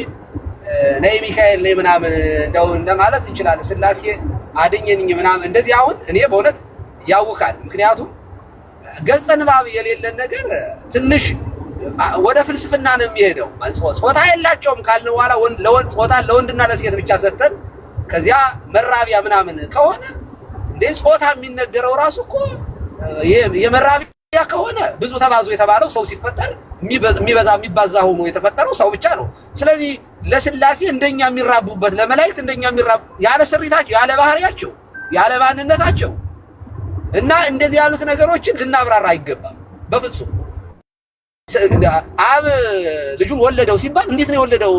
ነይ ሚካኤል ነይ ምናምን እንደው እንደማለት እንችላለን፣ ሥላሴ አድኘኝ ምናምን እንደዚህ። አሁን እኔ በእውነት ያውካል። ምክንያቱም ገጸ ንባብ የሌለን ነገር ትንሽ ወደ ፍልስፍና ነው የሚሄደው። ጾታ የላቸውም ካልን በኋላ ጾታን ለወንድና ለሴት ብቻ ሰጥተን ከዚያ መራቢያ ምናምን ከሆነ እንደ ጾታ የሚነገረው ራሱ እኮ የመራቢያ ከሆነ ብዙ ተባዙ የተባለው ሰው ሲፈጠር የሚባዛ ሆኖ የተፈጠረው ሰው ብቻ ነው። ስለዚህ ለሥላሴ እንደኛ የሚራቡበት ለመላእክት እንደኛ የሚራቡ ያለ ስሪታቸው ያለ ባህሪያቸው ያለ ማንነታቸው እና እንደዚህ ያሉት ነገሮችን ልናብራራ አይገባም በፍጹም። አብ ልጁን ወለደው ሲባል እንዴት ነው የወለደው?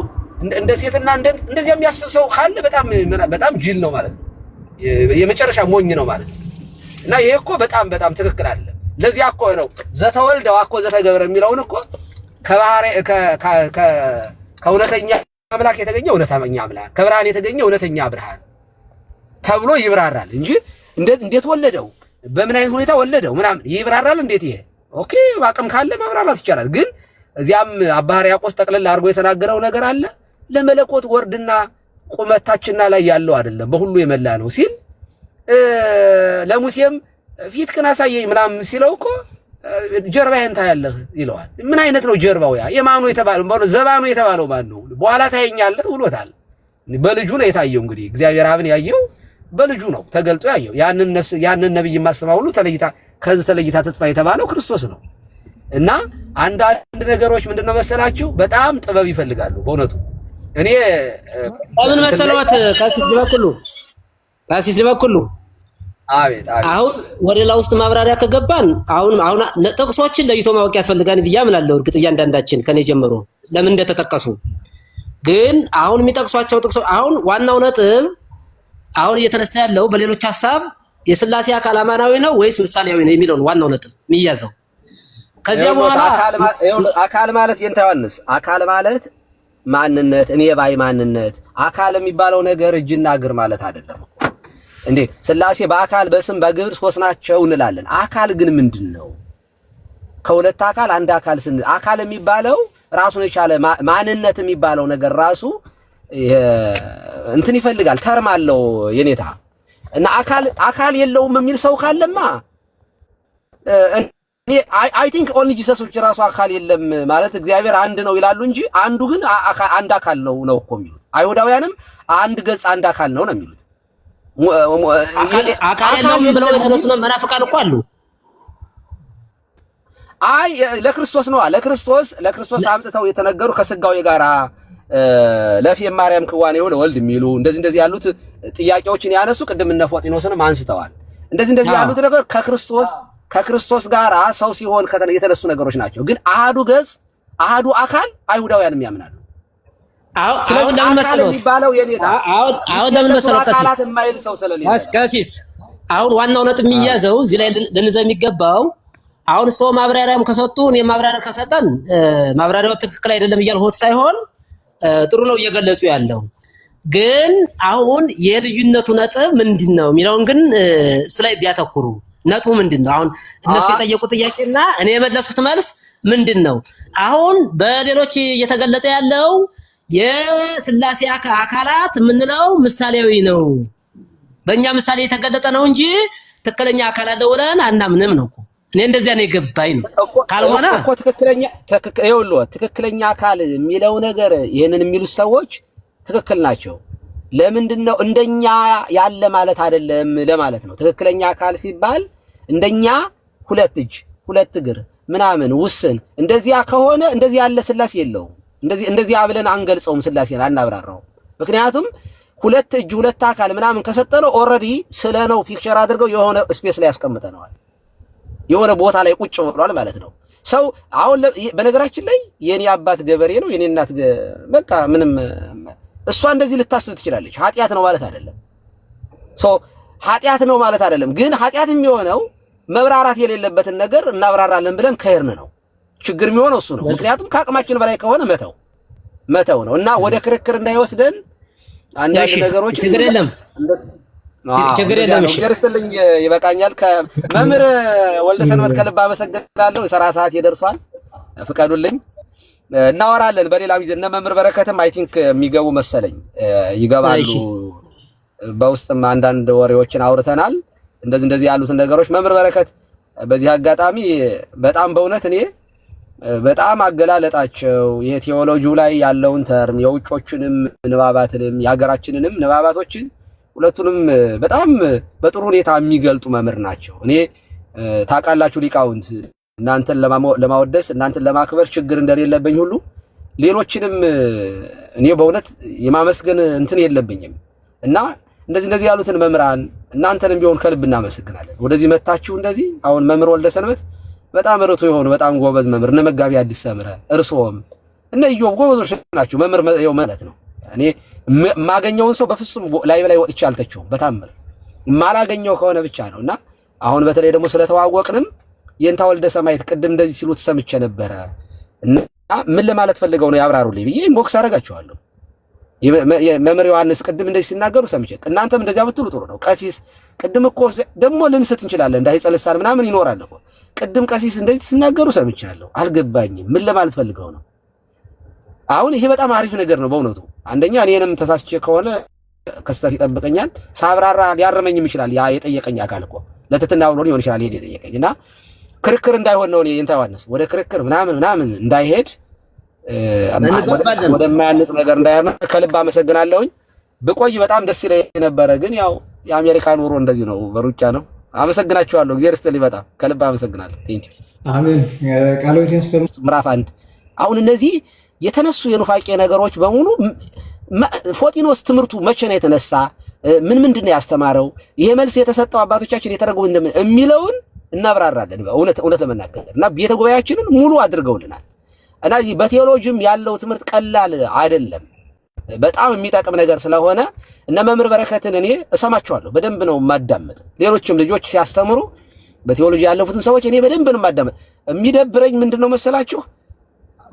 እንደ ሴትና እንደዚህ የሚያስብ ሰው ካለ በጣም ጅል ነው ማለት ነው፣ የመጨረሻ ሞኝ ነው ማለት ነው። እና ይሄ እኮ በጣም ትክክል አለ። ለዚያ እኮ ነው ዘተወልደው አኮ ዘተገብረ የሚለውን እኮ ከእውነተኛ አምላክ የተገኘ እውነተኛ አምላክ ከብርሃን የተገኘ እውነተኛ ብርሃን ተብሎ ይብራራል እንጂ እንዴት ወለደው በምን አይነት ሁኔታ ወለደው ምናምን ይብራራል። እንዴት ይሄ ኦኬ አቅም ካለ ማብራራት ይቻላል። ግን እዚያም አባ ሕርያቆስ ጠቅልል አድርጎ የተናገረው ነገር አለ። ለመለኮት ወርድና ቁመታችንና ላይ ያለው አይደለም በሁሉ የመላ ነው ሲል ለሙሴም ፊትህን አሳየኝ ምናምን ሲለው እኮ ጀርባህን ታያለህ ይለዋል። ምን አይነት ነው ጀርባው? ያ የማኑ የተባለው ዘባኑ የተባለው ማን ነው? በኋላ ታየኛለህ ብሎታል። በልጁ ነው የታየው። እንግዲህ እግዚአብሔር አብን ያየው በልጁ ነው ተገልጦ ያየው። ያንን ነብይ ማሰማ ሁሉ ከዚህ ተለይታ ትጥፋ የተባለው ክርስቶስ ነው። እና አንዳንድ ነገሮች ምንድነው መሰላችሁ በጣም ጥበብ ይፈልጋሉ በእውነቱ። እኔ ምን መሰለዎት ካሲስ ዲበኩሉ አቤት አሁን ወደ ሌላ ውስጥ ማብራሪያ ከገባን አሁን ጥቅሶችን ለይቶ ማወቅ ያስፈልጋል ብዬ አምናለሁ። እርግጥ እያንዳንዳችን ከኔ ጀምሮ ለምን እንደተጠቀሱ ግን አሁን የሚጠቅሷቸው ጥቅሶች አሁን ዋናው ነጥብ አሁን እየተነሳ ያለው በሌሎች ሐሳብ የሥላሴ አካል አማናዊ ነው ወይስ ምሳሌያዊ ነው የሚለው ነው ዋናው ነጥብ የሚያዘው። ከዚያ በኋላ አካል ማለት የንታ ዮሐንስ አካል ማለት ማንነት፣ እኔ ባይ ማንነት። አካል የሚባለው ነገር እጅና እግር ማለት አይደለም። እንዴ ሥላሴ በአካል በስም በግብር ሶስት ናቸው እንላለን። አካል ግን ምንድነው? ከሁለት አካል አንድ አካል ስንል አካል የሚባለው ራሱን የቻለ ማንነት የሚባለው ነገር ራሱ እንትን ይፈልጋል፣ ተርም አለው የኔታ እና አካል የለውም የሚል ሰው ካለማ አይ ቲንክ ኦንሊ ጂሰሶች ራሱ አካል የለም ማለት እግዚአብሔር አንድ ነው ይላሉ እንጂ አንዱ ግን አንድ አካል ነው እኮ የሚሉት። አይሁዳውያንም አንድ ገጽ አንድ አካል ነው የሚሉት። አካል የለውም ብለው የተነሱ መናፍቃን እኮ አሉ። አይ ለክርስቶስ ነው ለክርስቶስ አምጥተው የተነገሩ ከስጋው ጋራ ለፊ ማርያም ክዋኔ የሆነ ወልድ የሚሉ እንደዚህ ያሉት ጥያቄዎችን ያነሱ ቅድም እነ ፎጢኖስንም አንስተዋል። እንደዚህ ያሉት ነገር ከክርስቶስ ጋራ ሰው ሲሆን የተነሱ ነገሮች ናቸው። ግን አሃዱ ገጽ አሃዱ አካል አይሁዳውያንም ያምናሉ። አሁን ለምን መሰለው የሚባለው የኔታ አሁን ለምን መሰለው አካላት የማይል ሰው ስለሌለ ቀሲስ አሁን ዋናው ነጥብ የሚያዘው እዚህ ላይ ልንዘው የሚገባው አሁን ሰው ማብራሪያም ከሰጡ እኔ ማብራሪያ ከሰጠን ማብራሪያው ትክክል አይደለም እያልኩት ሳይሆን ጥሩ ነው እየገለጹ ያለው። ግን አሁን የልዩነቱ ነጥብ ምንድነው የሚለውን ግን እሱ ላይ ቢያተኩሩ ነጥቡ ምንድነው? አሁን እነሱ የጠየቁት ጥያቄና እኔ የመለስኩት መልስ ምንድነው? አሁን በሌሎች እየተገለጠ ያለው የሥላሴ አካላት የምንለው ምሳሌያዊ ነው። በእኛ ምሳሌ የተገለጠ ነው እንጂ ትክክለኛ አካል አለ ብለን አናምንም ነው እኮ። እኔ እንደዚያ ነው የገባኝ ነው። ካልሆነ እኮ ትክክለኛ አካል የሚለው ነገር ይሄንን የሚሉት ሰዎች ትክክል ናቸው። ለምንድነው እንደኛ ያለ ማለት አይደለም ለማለት ነው። ትክክለኛ አካል ሲባል እንደኛ ሁለት እጅ ሁለት እግር ምናምን ውስን እንደዚያ ከሆነ እንደዚህ ያለ ሥላሴ የለውም። እንደዚህ አብለን አንገልጸውም፣ ሥላሴን አናብራራው። ምክንያቱም ሁለት እጅ ሁለት አካል ምናምን ከሰጠነው ኦልሬዲ ስለነው ፒክቸር አድርገው የሆነ ስፔስ ላይ ያስቀምጠነዋል፣ የሆነ ቦታ ላይ ቁጭ ብሏል ማለት ነው። ሰው አሁን በነገራችን ላይ የኔ አባት ገበሬ ነው፣ የኔ እናት በቃ ምንም እሷ እንደዚህ ልታስብ ትችላለች። ኃጢአት ነው ማለት አይደለም። ኃጢአት ነው ማለት አይደለም። ግን ኃጢአት የሚሆነው መብራራት የሌለበትን ነገር እናብራራለን ብለን ከሄድን ነው። ችግር የሚሆነው እሱ ነው። ምክንያቱም ከአቅማችን በላይ ከሆነ መተው ነው እና ወደ ክርክር እንዳይወስደን አንዳንድ ነገሮች ችግር የለም። ገርስትልኝ ይበቃኛል። ከመምህር ወልደ ሰንበት ከልብ አመሰግናለሁ። የሥራ ሰዓት ይደርሷል፣ ፍቀዱልኝ። እናወራለን በሌላ ጊዜ። እነ መምህር በረከትም አይ ቲንክ የሚገቡ መሰለኝ ይገባሉ። በውስጥም አንዳንድ ወሬዎችን አውርተናል። እንደዚህ ያሉትን ነገሮች መምህር በረከት በዚህ አጋጣሚ በጣም በእውነት እኔ በጣም አገላለጣቸው ይሄ ቴዎሎጂው ላይ ያለውን ተርም የውጮችንም ንባባትንም የሀገራችንንም ንባባቶችን ሁለቱንም በጣም በጥሩ ሁኔታ የሚገልጡ መምህር ናቸው። እኔ ታውቃላችሁ ሊቃውንት እናንተን ለማወደስ እናንተን ለማክበር ችግር እንደሌለብኝ ሁሉ ሌሎችንም እኔ በእውነት የማመስገን እንትን የለብኝም እና እንደዚህ ያሉትን መምህራን እናንተንም ቢሆን ከልብ እናመሰግናለን። ወደዚህ መታችሁ እንደዚህ አሁን መምህር ወልደ ሰንበት በጣም ርቱ የሆኑ በጣም ጎበዝ መምህር እነ መጋቢ አዲስ ሰምረ እርሶም እነ ኢዮብ ጎበዞች ናችሁ። መምህር ነው ማለት ነው። እኔ የማገኘውን ሰው በፍጹም ላይ ወጥቼ አልተቸውም። በታምር የማላገኘው ከሆነ ብቻ ነው እና አሁን በተለይ ደግሞ ስለተዋወቅንም የእንታ ወልደ ሰማያት ቅድም እንደዚህ ሲሉት ሰምቼ ነበረ እና ምን ለማለት ፈልገው ነው ያብራሩልኝ ብዬ ኢንቦክስ አደርጋቸዋለሁ። መምህር ዮሐንስ ቅድም እንደዚህ ሲናገሩ ሰምቼ እናንተም እንደዚያ ብትሉ ጥሩ ነው። ቀሲስ ቅድም እኮ ደግሞ ልንስት እንችላለን እንዳይጸልሳን ምናምን ይኖራል እኮ ቅድም ቀሲስ እንደዚህ ሲናገሩ ሰምቻለሁ። አልገባኝም ምን ለማለት ፈልገው ነው። አሁን ይሄ በጣም አሪፍ ነገር ነው በእውነቱ። አንደኛ እኔንም ተሳስቼ ከሆነ ከስተት ይጠብቀኛል። ሳብራራ ሊያርመኝም ይችላል። ያ የጠየቀኝ አካል እኮ ለትትና ብሎ ሊሆን ይችላል ይሄ የጠየቀኝና ክርክር እንዳይሆን ነው። እኔ የእንታ ዮሐንስ ወደ ክርክር ምናምን እንዳይሄድ ወደማያንጽ ነገር እንዳያመ ከልብ አመሰግናለሁኝ። ብቆይ በጣም ደስ ይለኝ ነበረ፣ ግን ያው የአሜሪካ ኑሮ እንደዚህ ነው፣ በሩጫ ነው። አመሰግናችኋለሁ። እግዚአብሔር ይስጥልኝ። በጣም ከልብ አመሰግናለሁ። ቴንክ ዩ አሜን። ቃሎት ያሰሩ ምዕራፍ 1 አሁን እነዚህ የተነሱ የኑፋቄ ነገሮች በሙሉ ፎጢኖስ ትምህርቱ መቼ ነው የተነሳ? ምንድን ነው ያስተማረው? ይሄ መልስ የተሰጠው አባቶቻችን የተረጉም እንደምን የሚለውን እናብራራለን። እውነት ለመናገር እና ቤተ ጉባኤያችንን ሙሉ አድርገውልናል። እና እዚህ በቴዎሎጂም ያለው ትምህርት ቀላል አይደለም፣ በጣም የሚጠቅም ነገር ስለሆነ እነ መምህር በረከትን እኔ እሰማቸዋለሁ፣ በደንብ ነው ማዳመጥ። ሌሎችም ልጆች ሲያስተምሩ በቴዎሎጂ ያለፉትን ሰዎች እኔ በደንብ ነው ማዳመጥ። የሚደብረኝ ምንድነው መሰላችሁ?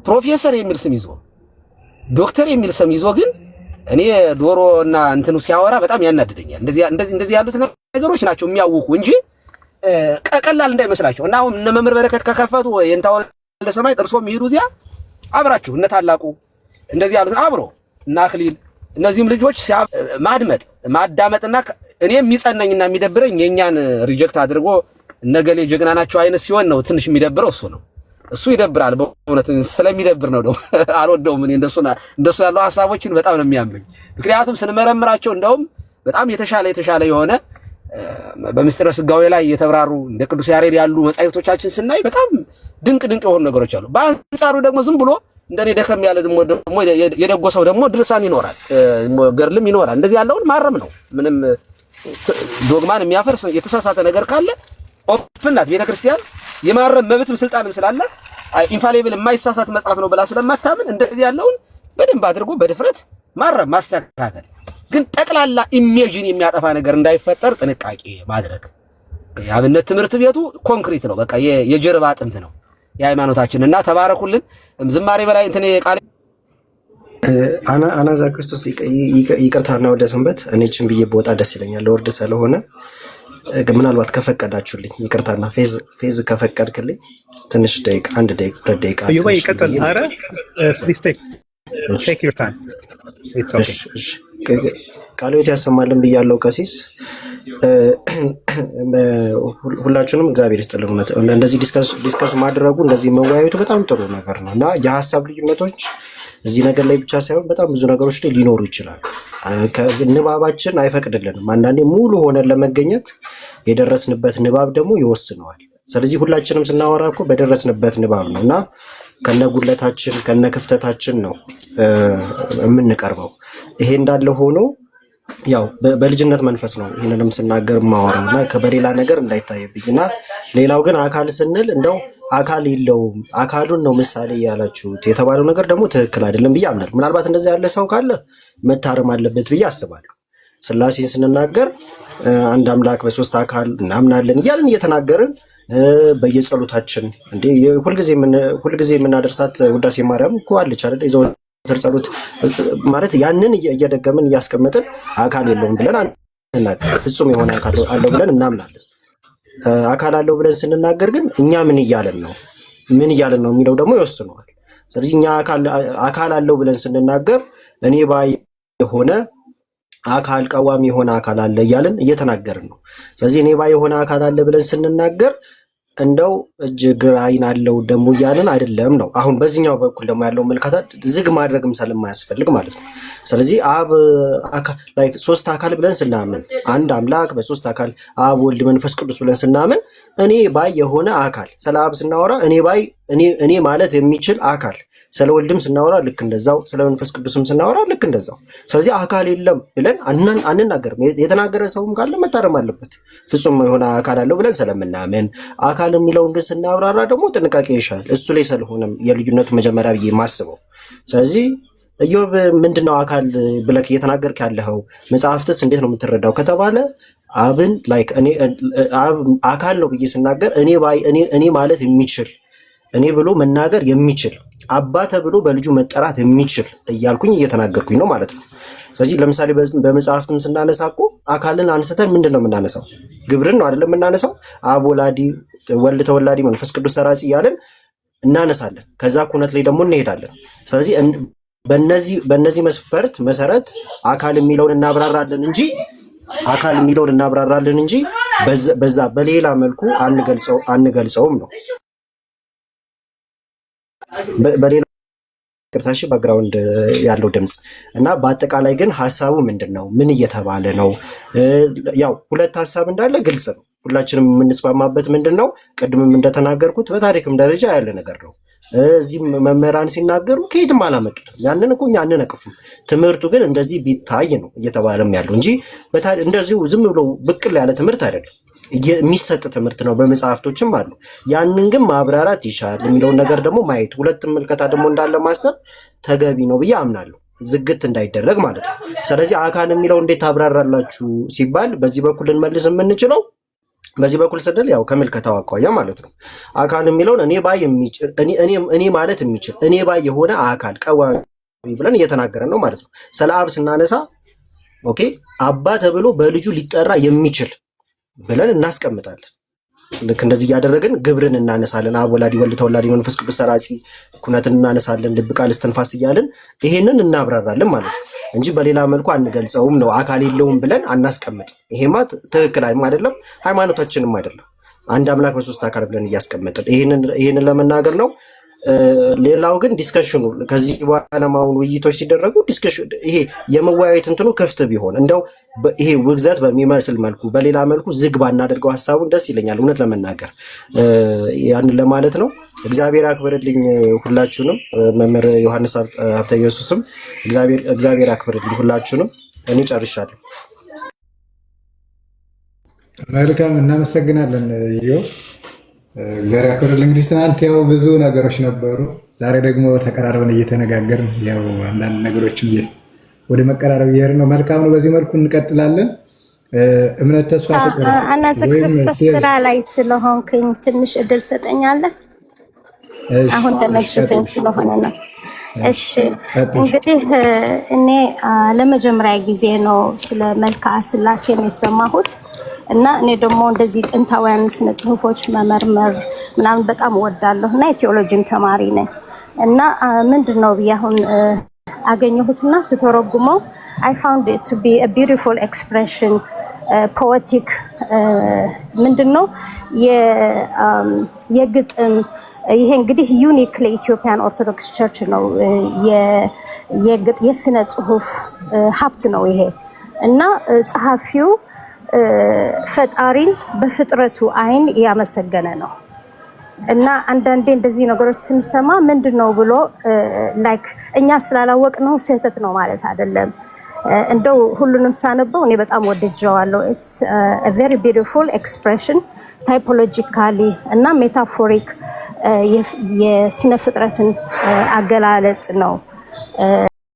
ፕሮፌሰር የሚል ስም ይዞ ዶክተር የሚል ስም ይዞ ግን እኔ ዶሮ እና እንትኑ ሲያወራ በጣም ያናድደኛል። እንደዚህ ያሉት ነገሮች ናቸው የሚያውቁ እንጂ ቀላል እንዳይመስላቸው። እና አሁን እነ መምህር በረከት ከከፈቱ የእንታ ወልደ ሰማይ ጥርሶም ይሄዱ እዚያ አብራችሁ እነ ታላቁ እንደዚህ ያሉት አብሮ እና አክሊል እነዚህም ልጆች ማዳመጥና እኔ የሚጸነኝና የሚደብረኝ የኛን ሪጀክት አድርጎ ነገሌ ጀግና ናቸው አይነት ሲሆን ነው ትንሽ የሚደብረው። እሱ ይደብራል በእውነት ስለሚደብር ነው። አልወደውም እኔ እንደሱ ያለው ሐሳቦችን በጣም ነው የሚያመኝ። ምክንያቱም ስንመረምራቸው እንደውም በጣም የተሻለ የሆነ በምስጢረ ስጋዌ ላይ የተብራሩ እንደ ቅዱስ ያሬድ ያሉ መጻሕፍቶቻችን ስናይ በጣም ድንቅ የሆኑ ነገሮች አሉ። በአንጻሩ ደግሞ ዝም ብሎ እንደኔ ደከም ያለ ደግሞ የደጎሰው ደግሞ ድርሳን ይኖራል፣ ገርልም ይኖራል። እንደዚህ ያለውን ማረም ነው። ምንም ዶግማን የሚያፈርስ የተሳሳተ ነገር ካለ ኦፕን ናት ቤተክርስቲያን። የማረም መብትም ስልጣንም ስላለ ኢንፋሊብል የማይሳሳት መጽሐፍ ነው ብላ ስለማታምን እንደዚህ ያለውን በደንብ አድርጎ በድፍረት ማረም ማስተካከል። ግን ጠቅላላ ኢሜጅን የሚያጠፋ ነገር እንዳይፈጠር ጥንቃቄ ማድረግ። የአብነት ትምህርት ቤቱ ኮንክሪት ነው፣ በቃ የጀርባ አጥንት ነው የሃይማኖታችን። እና ተባረኩልን። ዝማሬ በላይ እንትን ቃል አናዛ ክርስቶስ ይቅርታና ወደ ሰንበት እኔችን ብዬ በወጣ ደስ ይለኛል ለወርድ ስለሆነ ምናልባት ከፈቀዳችሁልኝ ይቅርታና ፌዝ ከፈቀድክልኝ ትንሽ ደቂቃ 1 ደቂቃ 2 ደቂቃ ይቀጥል። አረ ፕሊዝ ቴክ ዩር ታይም ኢትስ ኦኬ። ቃልዎት ያሰማልን ብያለሁ። ቀሲስ ሁላችሁንም እግዚአብሔር ይስጥልን። እንደዚህ ዲስከስ ማድረጉ እንደዚህ መወያየቱ በጣም ጥሩ ነገር ነው እና የሀሳብ ልዩነቶች እዚህ ነገር ላይ ብቻ ሳይሆን በጣም ብዙ ነገሮች ላይ ሊኖሩ ይችላሉ። ንባባችን አይፈቅድልንም። አንዳንዴ ሙሉ ሆነን ለመገኘት የደረስንበት ንባብ ደግሞ ይወስነዋል። ስለዚህ ሁላችንም ስናወራ እኮ በደረስንበት ንባብ ነው እና ከነጉለታችን ከነክፍተታችን ነው የምንቀርበው። ይሄ እንዳለ ሆኖ ያው በልጅነት መንፈስ ነው ይሄንንም ስናገር ማወራው እና ከበሌላ ነገር እንዳይታየብኝና ሌላው ግን አካል ስንል እንደው አካል የለውም አካሉን ነው ምሳሌ ያላችሁት የተባለው ነገር ደግሞ ትክክል አይደለም ብዬ አምናለሁ። ምናልባት እንደዚህ ያለ ሰው ካለ መታረም አለበት ብዬ አስባለሁ። ሥላሴን ስንናገር አንድ አምላክ በሶስት አካል እናምናለን እያልን እየተናገርን በየጸሎታችን እንዴ ሁልጊዜ የምናደርሳት ውዳሴ ማርያም እኮ አለች አይደል? የዘወትር ጸሎት ማለት ያንን እየደገምን እያስቀመጥን አካል የለውም ብለን አንናገር። ፍጹም የሆነ አካል አለው ብለን እናምናለን። አካል አለው ብለን ስንናገር ግን እኛ ምን እያለን ነው የሚለው ደግሞ ይወስነዋል። ስለዚህ እኛ አካል አለው ብለን ስንናገር እኔ ባይ የሆነ አካል ቀዋሚ የሆነ አካል አለ እያልን እየተናገርን ነው። ስለዚህ እኔ ባይ የሆነ አካል አለ ብለን ስንናገር እንደው እጅ እግር አይን አለው ደግሞ እያልን አይደለም ነው። አሁን በዚህኛው በኩል ደግሞ ያለው መልካታ ዝግ ማድረግም ስለማያስፈልግ ማለት ነው። ስለዚህ አብ ላይክ ሶስት አካል ብለን ስናምን አንድ አምላክ በሶስት አካል አብ ወልድ መንፈስ ቅዱስ ብለን ስናምን እኔ ባይ የሆነ አካል ስለ አብ ስናወራ እኔ ማለት የሚችል አካል ስለ ወልድም ስናወራ ልክ እንደዛው ስለ መንፈስ ቅዱስም ስናወራ ልክ እንደዛው። ስለዚህ አካል የለም ብለን አንናገርም። የተናገረ ሰውም ካለ መታረም አለበት። ፍጹም የሆነ አካል አለው ብለን ስለምናምን አካል የሚለውን ግን ስናብራራ ደግሞ ጥንቃቄ ይሻል። እሱ ላይ ስለሆነም የልዩነቱ መጀመሪያ ብዬ ማስበው። ስለዚህ ኢዮብ ምንድነው አካል ብለህ እየተናገርክ ያለኸው? መጽሐፍትስ እንዴት ነው የምትረዳው ከተባለ አብን ላይክ አብ አካል ነው ብዬ ስናገር እኔ ማለት የሚችል እኔ ብሎ መናገር የሚችል አባ ተብሎ በልጁ መጠራት የሚችል እያልኩኝ እየተናገርኩኝ ነው ማለት ነው። ስለዚህ ለምሳሌ በመጽሐፍትም ስናነሳ እኮ አካልን አንስተን ምንድን ነው የምናነሳው? ግብርን ነው አይደለም የምናነሳው? አብ ወላዲ፣ ወልድ ተወላዲ፣ መንፈስ ቅዱስ ሰራጺ እያለን እናነሳለን። ከዛ ኩነት ላይ ደግሞ እንሄዳለን። ስለዚህ በእነዚህ መስፈርት መሰረት አካል የሚለውን እናብራራለን እንጂ በዛ በሌላ መልኩ አንገልጸውም ነው። በሌላ ቅርታሽ ባክግራውንድ ያለው ድምጽ እና በአጠቃላይ ግን ሐሳቡ ምንድነው? ምን እየተባለ ነው? ያው ሁለት ሐሳብ እንዳለ ግልጽ ነው። ሁላችንም የምንስማማበት ምንድነው? ቅድምም እንደተናገርኩት በታሪክም ደረጃ ያለ ነገር ነው። እዚህ መምህራን ሲናገሩ ከየትም አላመጡትም። ያንን እኮ እኛ አንነቅፍም። ትምህርቱ ግን እንደዚህ ቢታይ ነው እየተባለም ያለው እንጂ እንደዚሁ ዝም ብሎ ብቅል ያለ ትምህርት አይደለም። የሚሰጥ ትምህርት ነው። በመጽሐፍቶችም አሉ። ያንን ግን ማብራራት ይሻል የሚለውን ነገር ደግሞ ማየት፣ ሁለት ምልከታ ደግሞ እንዳለ ማሰብ ተገቢ ነው ብዬ አምናለሁ። ዝግት እንዳይደረግ ማለት ነው። ስለዚህ አካል የሚለው እንዴት ታብራራላችሁ ሲባል በዚህ በኩል ልንመልስ የምንችለው በዚህ በኩል ስንል ያው ከምልከታው አኳያ ማለት ነው። አካል የሚለውን እኔ ማለት የሚችል እኔ ባይ የሆነ አካል ቀዋሚ ብለን እየተናገረን ነው ማለት ነው። ስለ አብ ስናነሳ ኦኬ አባ ተብሎ በልጁ ሊጠራ የሚችል ብለን እናስቀምጣለን። ልክ እንደዚህ እያደረግን ግብርን እናነሳለን። አብ ወላዲ ወልድ ተወላዲ መንፈስ ቅዱስ ሰራጺ ኩነትን እናነሳለን። ልብ ቃል እስትንፋስ እያልን ይሄንን እናብራራለን ማለት ነው እንጂ በሌላ መልኩ አንገልጸውም ነው። አካል የለውም ብለን አናስቀምጥ። ይሄማ ትክክል አይደለም፣ ሃይማኖታችንም አይደለም። አንድ አምላክ በሶስት አካል ብለን እያስቀመጥን ይሄንን ለመናገር ነው። ሌላው ግን ዲስከሽኑ ከዚህ በኋላ ማውን ውይይቶች ሲደረጉ ዲስከሽን ይሄ የመወያየት እንትኑ ክፍት ቢሆን እንደው ይሄ ውግዘት በሚመስል መልኩ በሌላ መልኩ ዝግ ባናደርገው ሀሳቡን ደስ ይለኛል፣ እውነት ለመናገር ያን ለማለት ነው። እግዚአብሔር አክብርልኝ ሁላችሁንም። መምህር ዮሐንስ ሀብተ ኢየሱስም እግዚአብሔር አክብርልኝ ሁላችሁንም። እኔ ጨርሻለሁ። መልካም እናመሰግናለን። እግዚአብሔር ያክብርልኝ። እንግዲህ ትናንት ያው ብዙ ነገሮች ነበሩ፣ ዛሬ ደግሞ ተቀራርበን እየተነጋገርን ያው አንዳንድ ነገሮችን ወደ መቀራረብ እየሄድን ነው። መልካም ነው። በዚህ መልኩ እንቀጥላለን። እምነት ተስፋ ፍቅር አናዘ ክርስቶስ ስራ ላይ ስለሆንክኝ ትንሽ እድል ሰጠኛለህ። አሁን ተመችቶኝ ስለሆነ ነው። እሺ እንግዲህ እኔ ለመጀመሪያ ጊዜ ነው ስለ መልክዓ ሥላሴ የሰማሁት እና እኔ ደግሞ እንደዚህ ጥንታውያን ስነ ጽሁፎች መመርመር ምናምን በጣም እወዳለሁ እና የቴዎሎጂም ተማሪ ነኝ እና ምንድነው ብዬ አሁን አገኘሁትና ስተረጉመው I found it to be a beautiful expression, poetic ምንድነው የግጥም ይሄ እንግዲህ ዩኒክ ለኢትዮጵያን ኦርቶዶክስ ቸርች ነው። የስነ ጽሁፍ ሀብት ነው ይሄ እና ጸሐፊው ፈጣሪን በፍጥረቱ አይን ያመሰገነ ነው እና አንዳንዴ እንደዚህ ነገሮች ስንሰማ ምንድነው ብሎ ላይክ እኛ ስላላወቅ ነው ስህተት ነው ማለት አይደለም። እንደው ሁሉንም ሳነበው እኔ በጣም ወድጀዋለሁ። it's a very beautiful expression typologically እና ሜታፎሪክ የስነ ፍጥረትን አገላለጽ ነው።